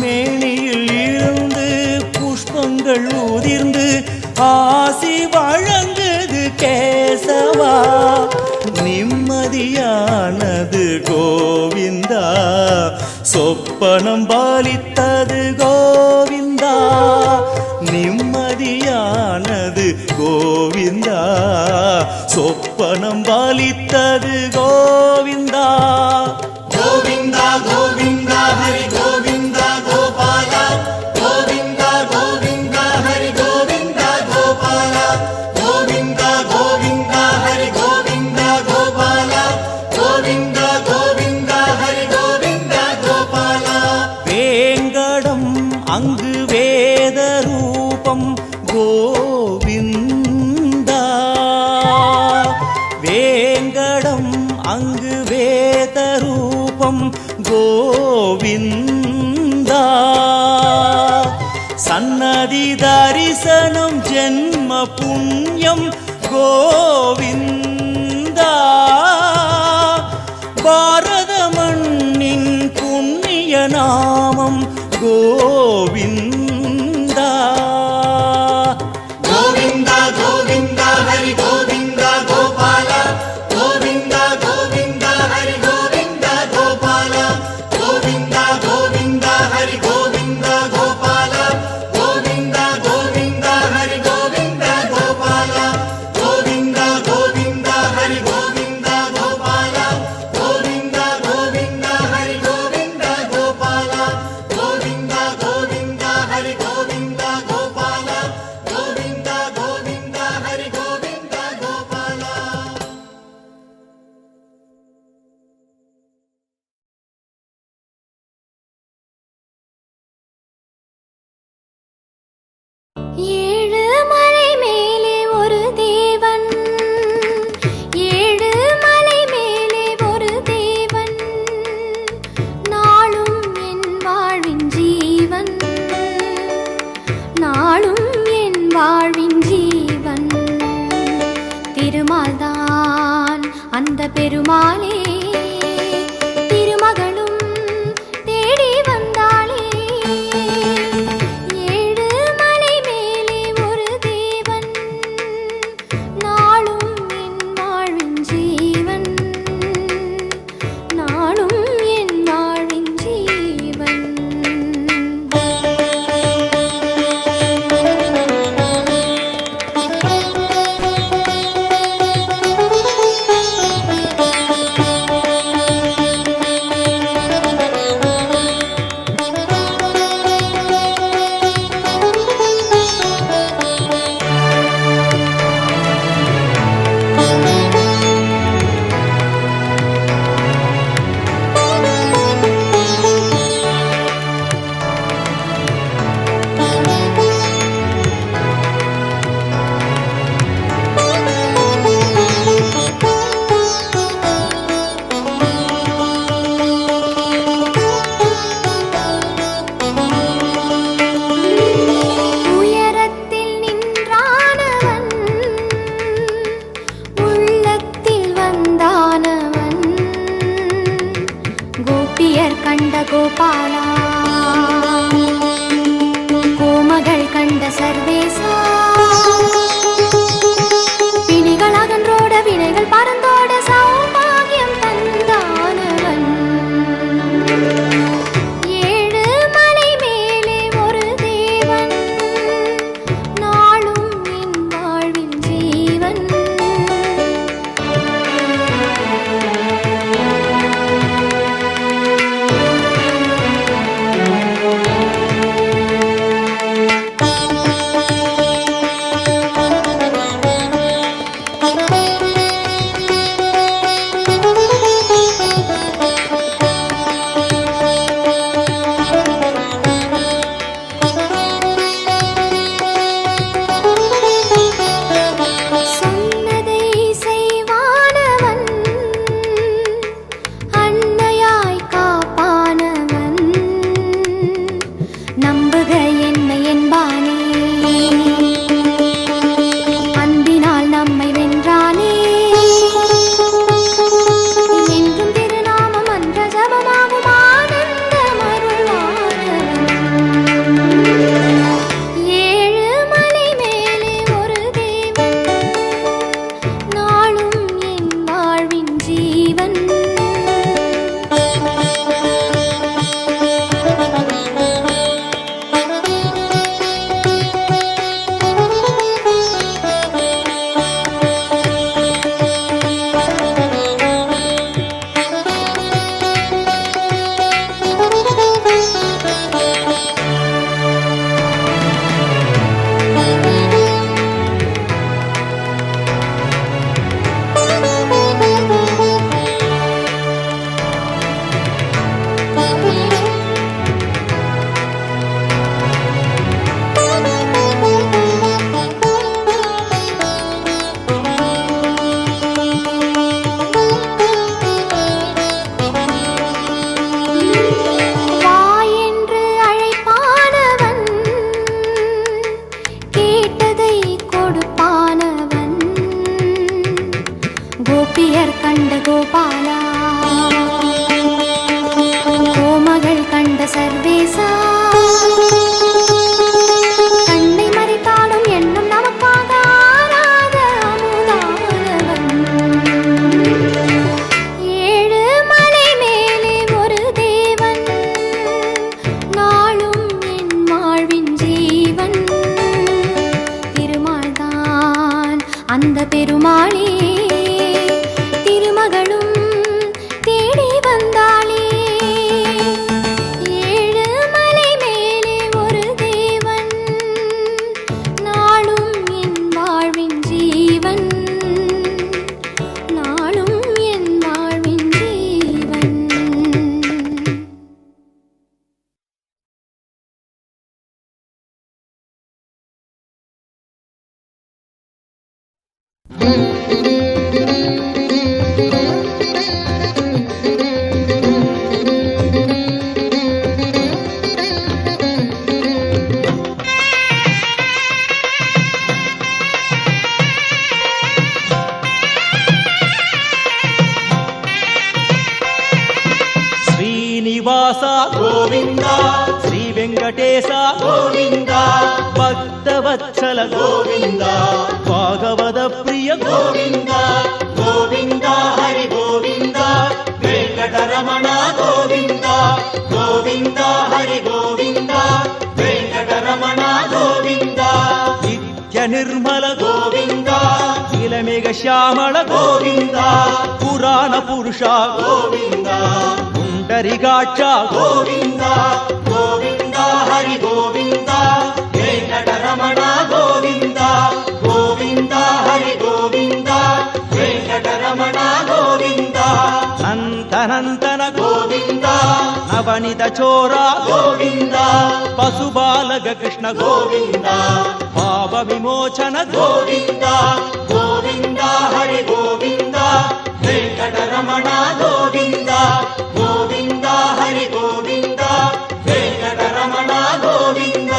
மேனியில் இருந்து புஷ்பங்கள் உதிர்ந்து ஆசி கேசவா நிம்மதியானது கோவிந்தா சொப்பனம் பாலித்தது கோவிந்தா நிம்மதியானது கோவிந்தா சொப்பனம் பாலித்தது கோவிந்தா கோவிந்தா கோவிந்தா ஹரி கோவிந்தா கோபால கோவிந்தா கோவிந்தா ஹரி கோவிந்தா கோபால கோவிந்தா கோவிந்தா ஹரி கோவிந்தா கோபால கோவிந்தா கோவிந்தா ஹரி கோவிந்தா கோபால வேங்கடம் அங்கு வேத ரூபம் கோவிந்தா வேங்கடம் அங்கு வேத ரூபம் கோவிந்தா சன்னதி தரிசனம் ஜென்ம புண்ணியம் கோவிந்தா பாரத மண்ணின் புண்ணிய நாமம் கோவிந்தா கோவிந்தா கோவிந்தா ஹரி கோவிந்தா கோபால கோவிந்தா கோவிந்தா ஹரி கோவிந்தா கோபால கோவிந்தா கோவிந்தா ஹரி கோவிந்தா கோபால கோவிந்தா கோவிந்தா ஹரி கோவிந்தா கோபால கோவிந்தா கோவிந்தா ஹரி கோவிந்தா கோபால கோவிந்தா கோவிந்தா ஹரி கோவிந்தா கோபால கோவிந்தா கோவிந்தா ஹரி கோவிந்தா கோபால கோவிந்தா கோவிந்தா ஹரி கோவிந்தா கோபால ஏழு மலை மேலே ஒரு தேவன் ஏழு மலை மேலே ஒரு தேவன் நாளும் என் வாழ்வின் ஜீவன் நாளும் என் வாழ்வின் ஜீவன் திருமால்தான் அந்த பெருமாளே திருமகளும் தேடி வந்தாளே ஏழு மலை மேலே ஒரு தேவன் நாளும் என் வாழ்வின் ஜீவன் நாளும் என் வாழ்வின் ஜீவன் உயரத்தில் நின்றானவன் உள்ளத்தில் வந்தானவன் கோபியர் கண்ட கோபாலா கோமகள் கண்ட சர்வேசா பிணிகள் அகன்றோட வினைகள் பறந்தோட சௌபாகியம் தந்தானவன் ஏழு மலை மேலே ஒரு தேவன் நாளும் என் வாழ்வின் ஜீவன் கோபியர் கண்ட கோபாலா, கோமகள் கண்ட சர்வேசா, கண்ணை மறைத்தாலும் எண்ணம் நமக்காக ஆராத அமுதானவன். ஏழு மலை மேலே ஒரு தேவன், நாளும் என் வாழ்வின் ஜீவன். திருமால்தான் அந்த பெருமாளே, திருமகளும் தேடி வந்தாளே. ஏழு மலை மேலே ஒரு தேவன், நாளும் என் வாழ்வின் ஜீவன், நாளும் என் வாழ்வின் ஜீவன். శ్రీనివాస గోవింద శ్రీ వెంకటేశ గోవింద భక్తవత్సల గోవింద భాగవత ప్రియ గోవింద గోవింద హరి గోవింద వెంకటరమణ గోవింద గోవింద హరి గోవింద వెంకటరమణ గోవింద నిత్య నిర్మల గోవింద నీలమేఘ శ్యామళ గోవింద పురాణ పురుష గోవింద పుండరికాక్ష గోవింద గోవింద హరి గోవింద వెంకటరమణ గోవింద గోవింద హరి గోవింద వెంకటరమణ గోవింద నందనందన గోవింద నవనిత చోర గోవింద పశుబాలక కృష్ణ గోవింద పాప విమోచన గోవింద గోవింద హరి గోవింద వెంకటరమణ గోవింద గోవింద హరి గోవింద వెంకటరమణ గోవింద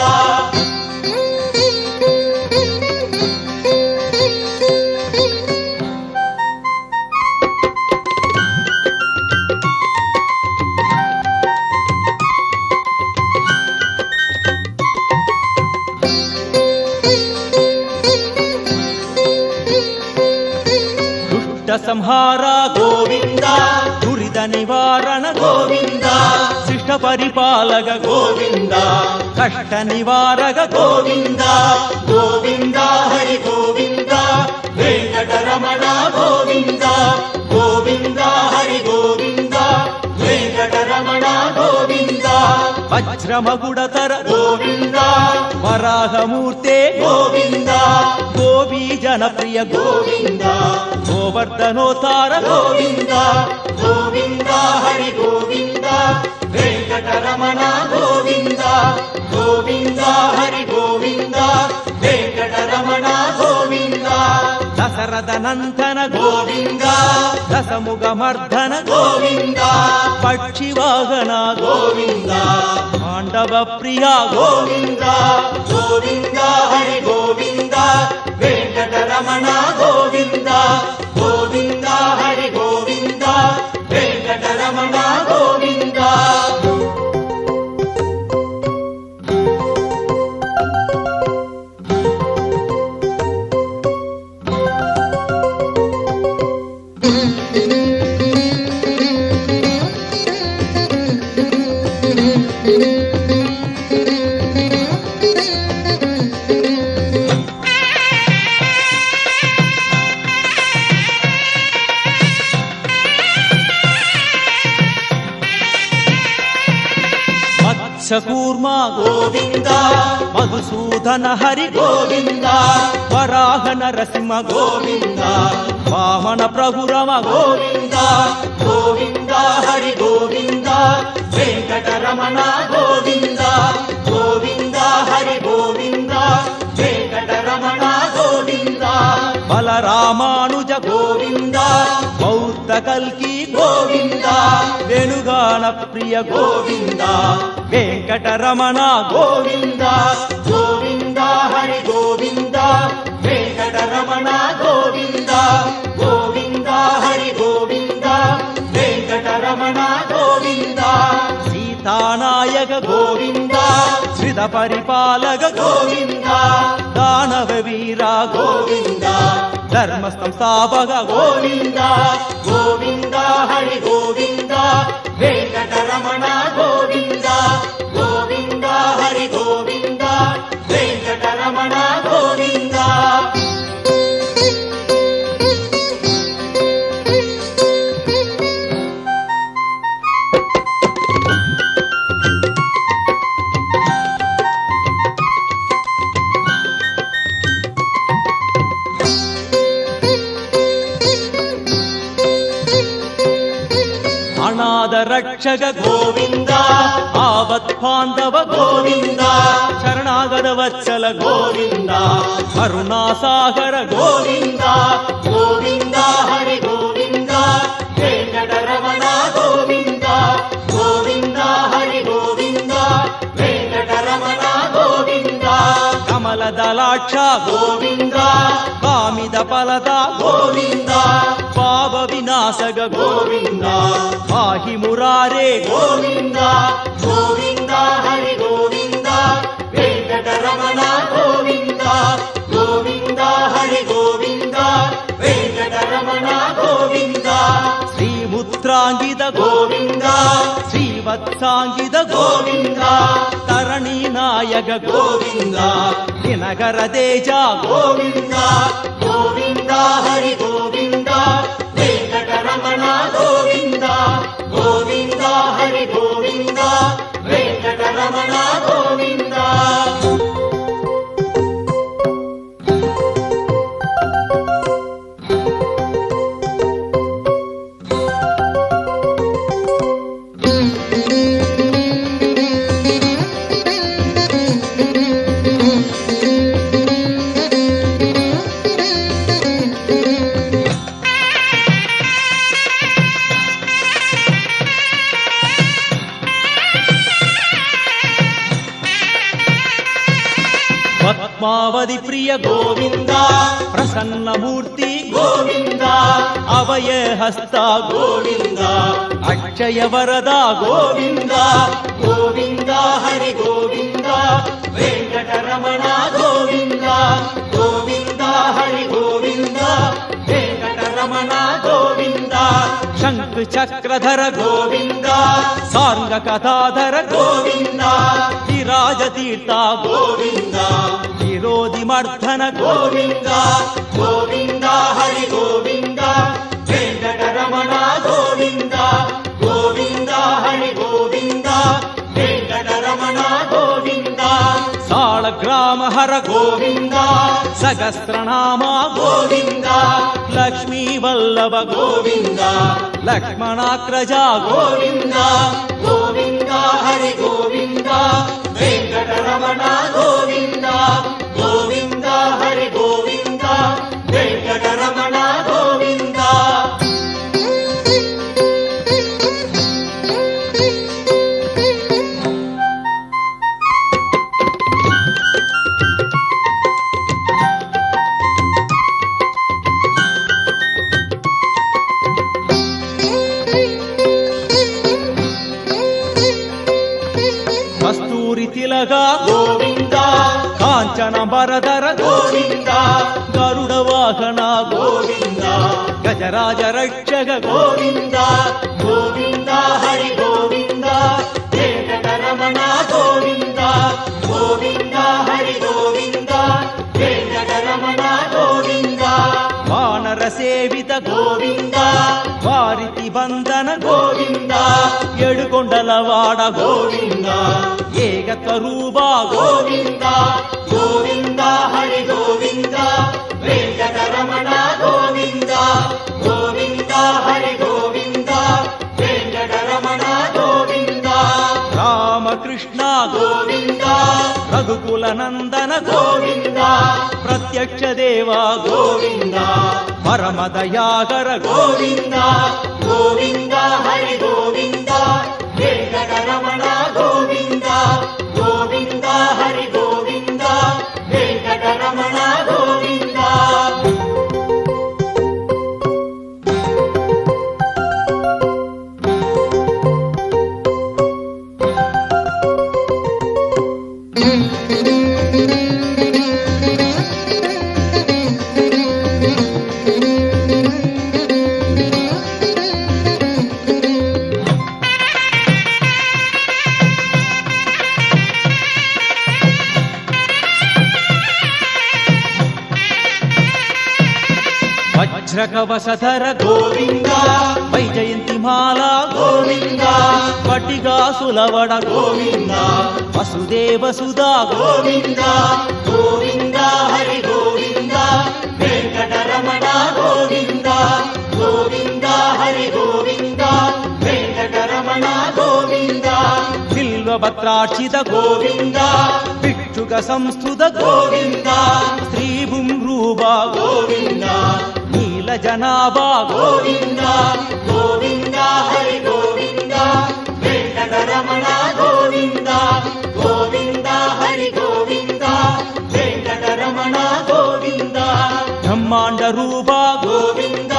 దుష్ట సంహార గోవింద దురిత నివారణ గోవింద శిష్ట పరిపాలక గోవింద కష్ట నివారక గోవింద గోవింద హరి గోవింద వెంకటరమణ గోవింద గోవింద హరి గోవింద వెంకటరమణ గోవింద వజ్రమగుడతర గోవింద వరాహమూర్తే గోవింద గోపీ జనప్రియ గోవింద గోవర్ధనోతార గోవింద గోవింద హరి గోవింద వెంకటరమణ గోవింద గోవింద హరి గోవింద వెంకటరమణ గోవింద దశరథ నందన గోవింద దశముఖమర్ధన గోవింద పక్షివాహన గోవింద పాండవ ప్రియ గోవింద గోవింద హరి గోవింద వెంకటరమణ గోవింద గోవింద హరి గోవింద వెంకటరమణ గోవింద మత్స్యకూర్మ గోవింద మధుసూదన హరి గోవింద వరాహ నరసింహ గోవింద వామన ప్రభురమ గోవింద గోవింద హరి గోవింద వెంకటరమణ గోవింద గోవింద హరి గోవింద వెంకటరమణ గోవింద బలరామానుజ గోవింద బౌద్ధ కల్కి గోవింద వేణుగాన ప్రియ గోవింద వెంకటరమణ గోవింద గోవింద హరి గోవింద వెంకటరమణ గోవింద గోవింద నాయక గోవింద శ్రిత పరిపాలక గోవింద దానవ వీర గోవింద ధర్మ సంస్థాపక గోవింద గోవింద హరి గోవింద వెంకటరమణ గోవింద గోవింద హరి గోవింద వెంకటరమణ గోవింద అనాథ రక్షక గోవింద ఆపత్ బాంధవ గోవింద శరణాగత వత్సల గోవింద కరుణాసాగర గోవింద గోవింద హరి గోవింద వెంకటరమణ గోవింద గోవింద హరి గోవింద వెంకటరమణ గోవింద కమల దళాక్ష గోవింద కామిద ఫలద గోవింద పాప వినాశక గోవింద పాహి మురారే గోవింద గోవింద హరి గోవింద వెంకటరమణ గోవింద గోవింద హరి గోవింద వెంకటరమణ గోవింద శ్రీముద్రాంగిత గోవింద శ్రీవత్సాంగిత గోవింద తరణీ నాయక గోవింద దినకర తేజ గోవింద గోవింద హరి గోవింద వెంకటరమణ గోవింద గోవింద హరి గోవింద వెంకటరమణ గోవింద పద్మావతి ప్రియ గోవింద ప్రసన్నమూర్తి గోవింద అభయ హస్త గోవింద అక్షయ వరద గోవింద గోవింద హరి గోవింద వెంకటరమణ గోవింద గోవింద హరి గోవింద వెంకటరమణ గోవింద శంఖ చక్రధర గోవింద సాంగ కథాధర గోవింద విరాజ తీర్థ గోవింద విరోధి మర్ధన గోవింద గోవింద హరి గోవింద వెంకటరమణ గోవింద గోవింద హరి గోవింద వెంకటరమణ గోవింద సాళ గ్రామ హర గోవింద సహస్రనామ గోవింద లక్ష్మీ వల్లభ గోవింద లక్ష్మణాగ్రజ గోవింద గోవింద హరి గోవింద వెంకటరమణ గోవింద గోవింద హరి గోవింద వెంకటరమణ గోవింద కస్తూరి తిలక గోవింద కాంచన బరధర గోవింద గరుడ వాహన గోవింద గజరాజ రక్షక గోవింద గోవింద హరి గోవింద వెంకటరమణ గోవింద గోవింద హరి గోవింద వెంకటరమణ గోవింద వానర సేవిత గోవింద వారితి బంధన గోవింద ఏడుకొండల వాడ గోవింద ఏకస్వరూపా గోవింద గోవింద హరి గోవింద వెంకటరమణ గోవింద గోవింద హరి గోవింద వెంకటరమణ గోవింద రామకృష్ణ గోవింద రఘుకుల నందన గోవింద ప్రత్యక్ష దేవా గోవింద పరమదయాకర గోవింద గోవింద హరి గోవింద వెంకటరమణ గోవింద గోవింద హరి గోవింద వెంకటరమణ గోవింద వజ్రకవసధర గోవింద వైజయంతిమాల గోవింద స్ఫటికాసులవడ గోవింద వసుదేవసుధా గోవింద గోవింద హరి గోవింద వెంకటరమణ గోవింద గోవింద హరి గోవింద వెంకటరమణ గోవింద బిల్వపత్రార్చిత గోవింద భిక్షుక సంస్థుత గోవింద శ్రీభుంరూపా గోవింద నీలజనాభా గోవింద గోవింద హరి గోవింద వెంకటరమణ గోవింద గోవింద హరి గోవింద వెంకటరమణ గోవింద బ్రహ్మాండ రూపా గోవింద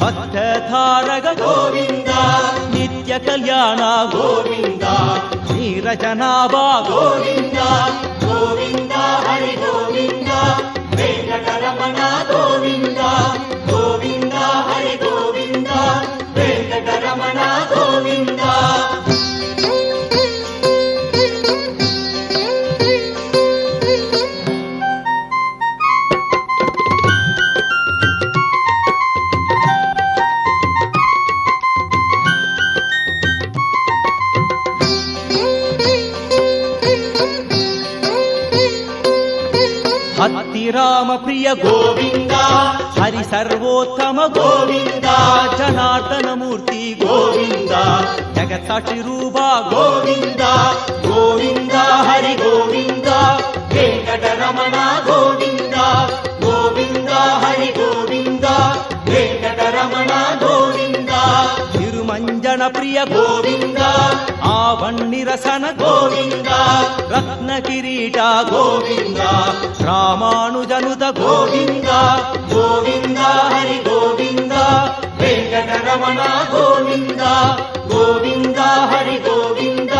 భక్తధారక గోవింద నిత్య కళ్యాణ గోవింద నీరజనాభా గోవింద గోవింద హరి గోవింద వెంకటరమణ గోవింద గోవింద హరి గోవింద వెంకటరమణ గోవింద హత్తి రామ ప్రియ గోవింద హరి సర్వోత్తమ గోవింద జనార్దన మూర్తి గోవింద జగత్ సాక్షి రూపా గోవింద గోవింద హరి గోవింద వెంకటరమణ గోవింద గోవింద హరి గోవింద వెంకటరమణ గోవింద తిరుమంజన ప్రియ గోవింద ఆవన్నిరసన గోవింద రత్న కిరీట గోవింద రామానుజనుత గోవింద గోవింద హరి గోవింద వెంకటరమణ గోవింద గోవింద హరి గోవింద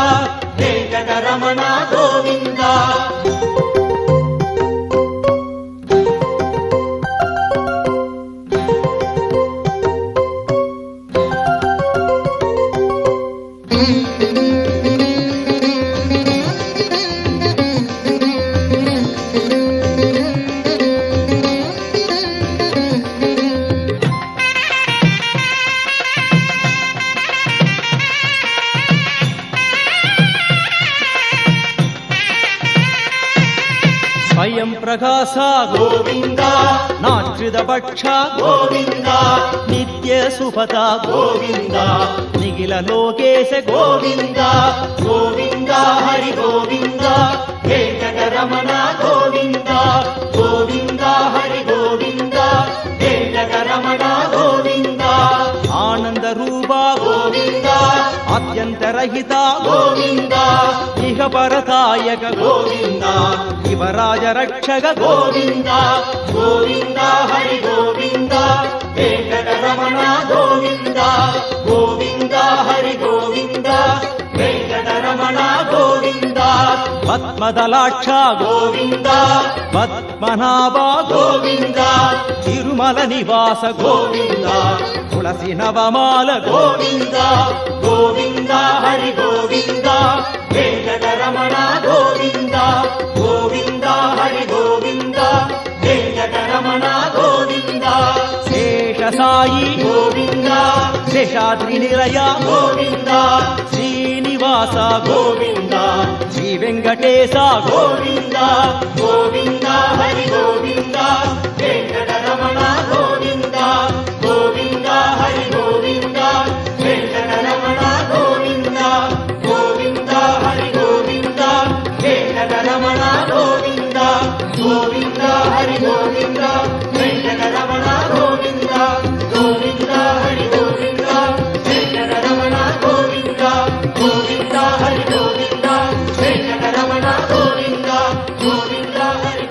వెంకటరమణ గోవింద స్వయం ప్రకాశ గోవింద నాశ్రిత భక్ష గోవింద నిత్య సుపత గోవింద నిఖిల లోకేశ గోవింద గోవింద హరి గోవింద వెంకటరమణ గోవింద గోవింద హరి గోవింద వెంకటరమణ గోవింద ఆనంద రూపా గోవింద అత్యంతరహిత గోవింద ఇహ పరదాయక గోవింద శివరాజ రక్షక గోవింద గోవింద హరి గోవింద వెంకటరమణ గోవింద గోవింద హరి గోవింద వెంకటరమణ గోవింద పద్మదలాక్ష గోవింద పద్మనాభ గోవింద తిరుమల నివాస గోవింద తులసి నవమాల గోవింద గోవింద హరి గోవింద వెంకటరమణ గోవింద గోవింద హరి గోవింద వెంకటరమణ గోవింద శేషసాయి గోవింద శేషాద్రి నిలయ గోవింద శ్రీనివాస గోవింద శ్రీ వెంకటేశ గోవింద గోవింద హరి గోవింద వెంకటరమణ గోవింద గోవింద హరి గోవింద వెంకటరమణ గోవింద గోవింద హరి గోవింద వెంకటరమణ గోవింద గోవింద హరి గోవింద వెంకటరమణ గోవింద గోవింద హరి గోవింద వెంకటరమణ గోవింద గోవింద హరి గోవింద వెంకటరమణ గోవింద గోవింద హరి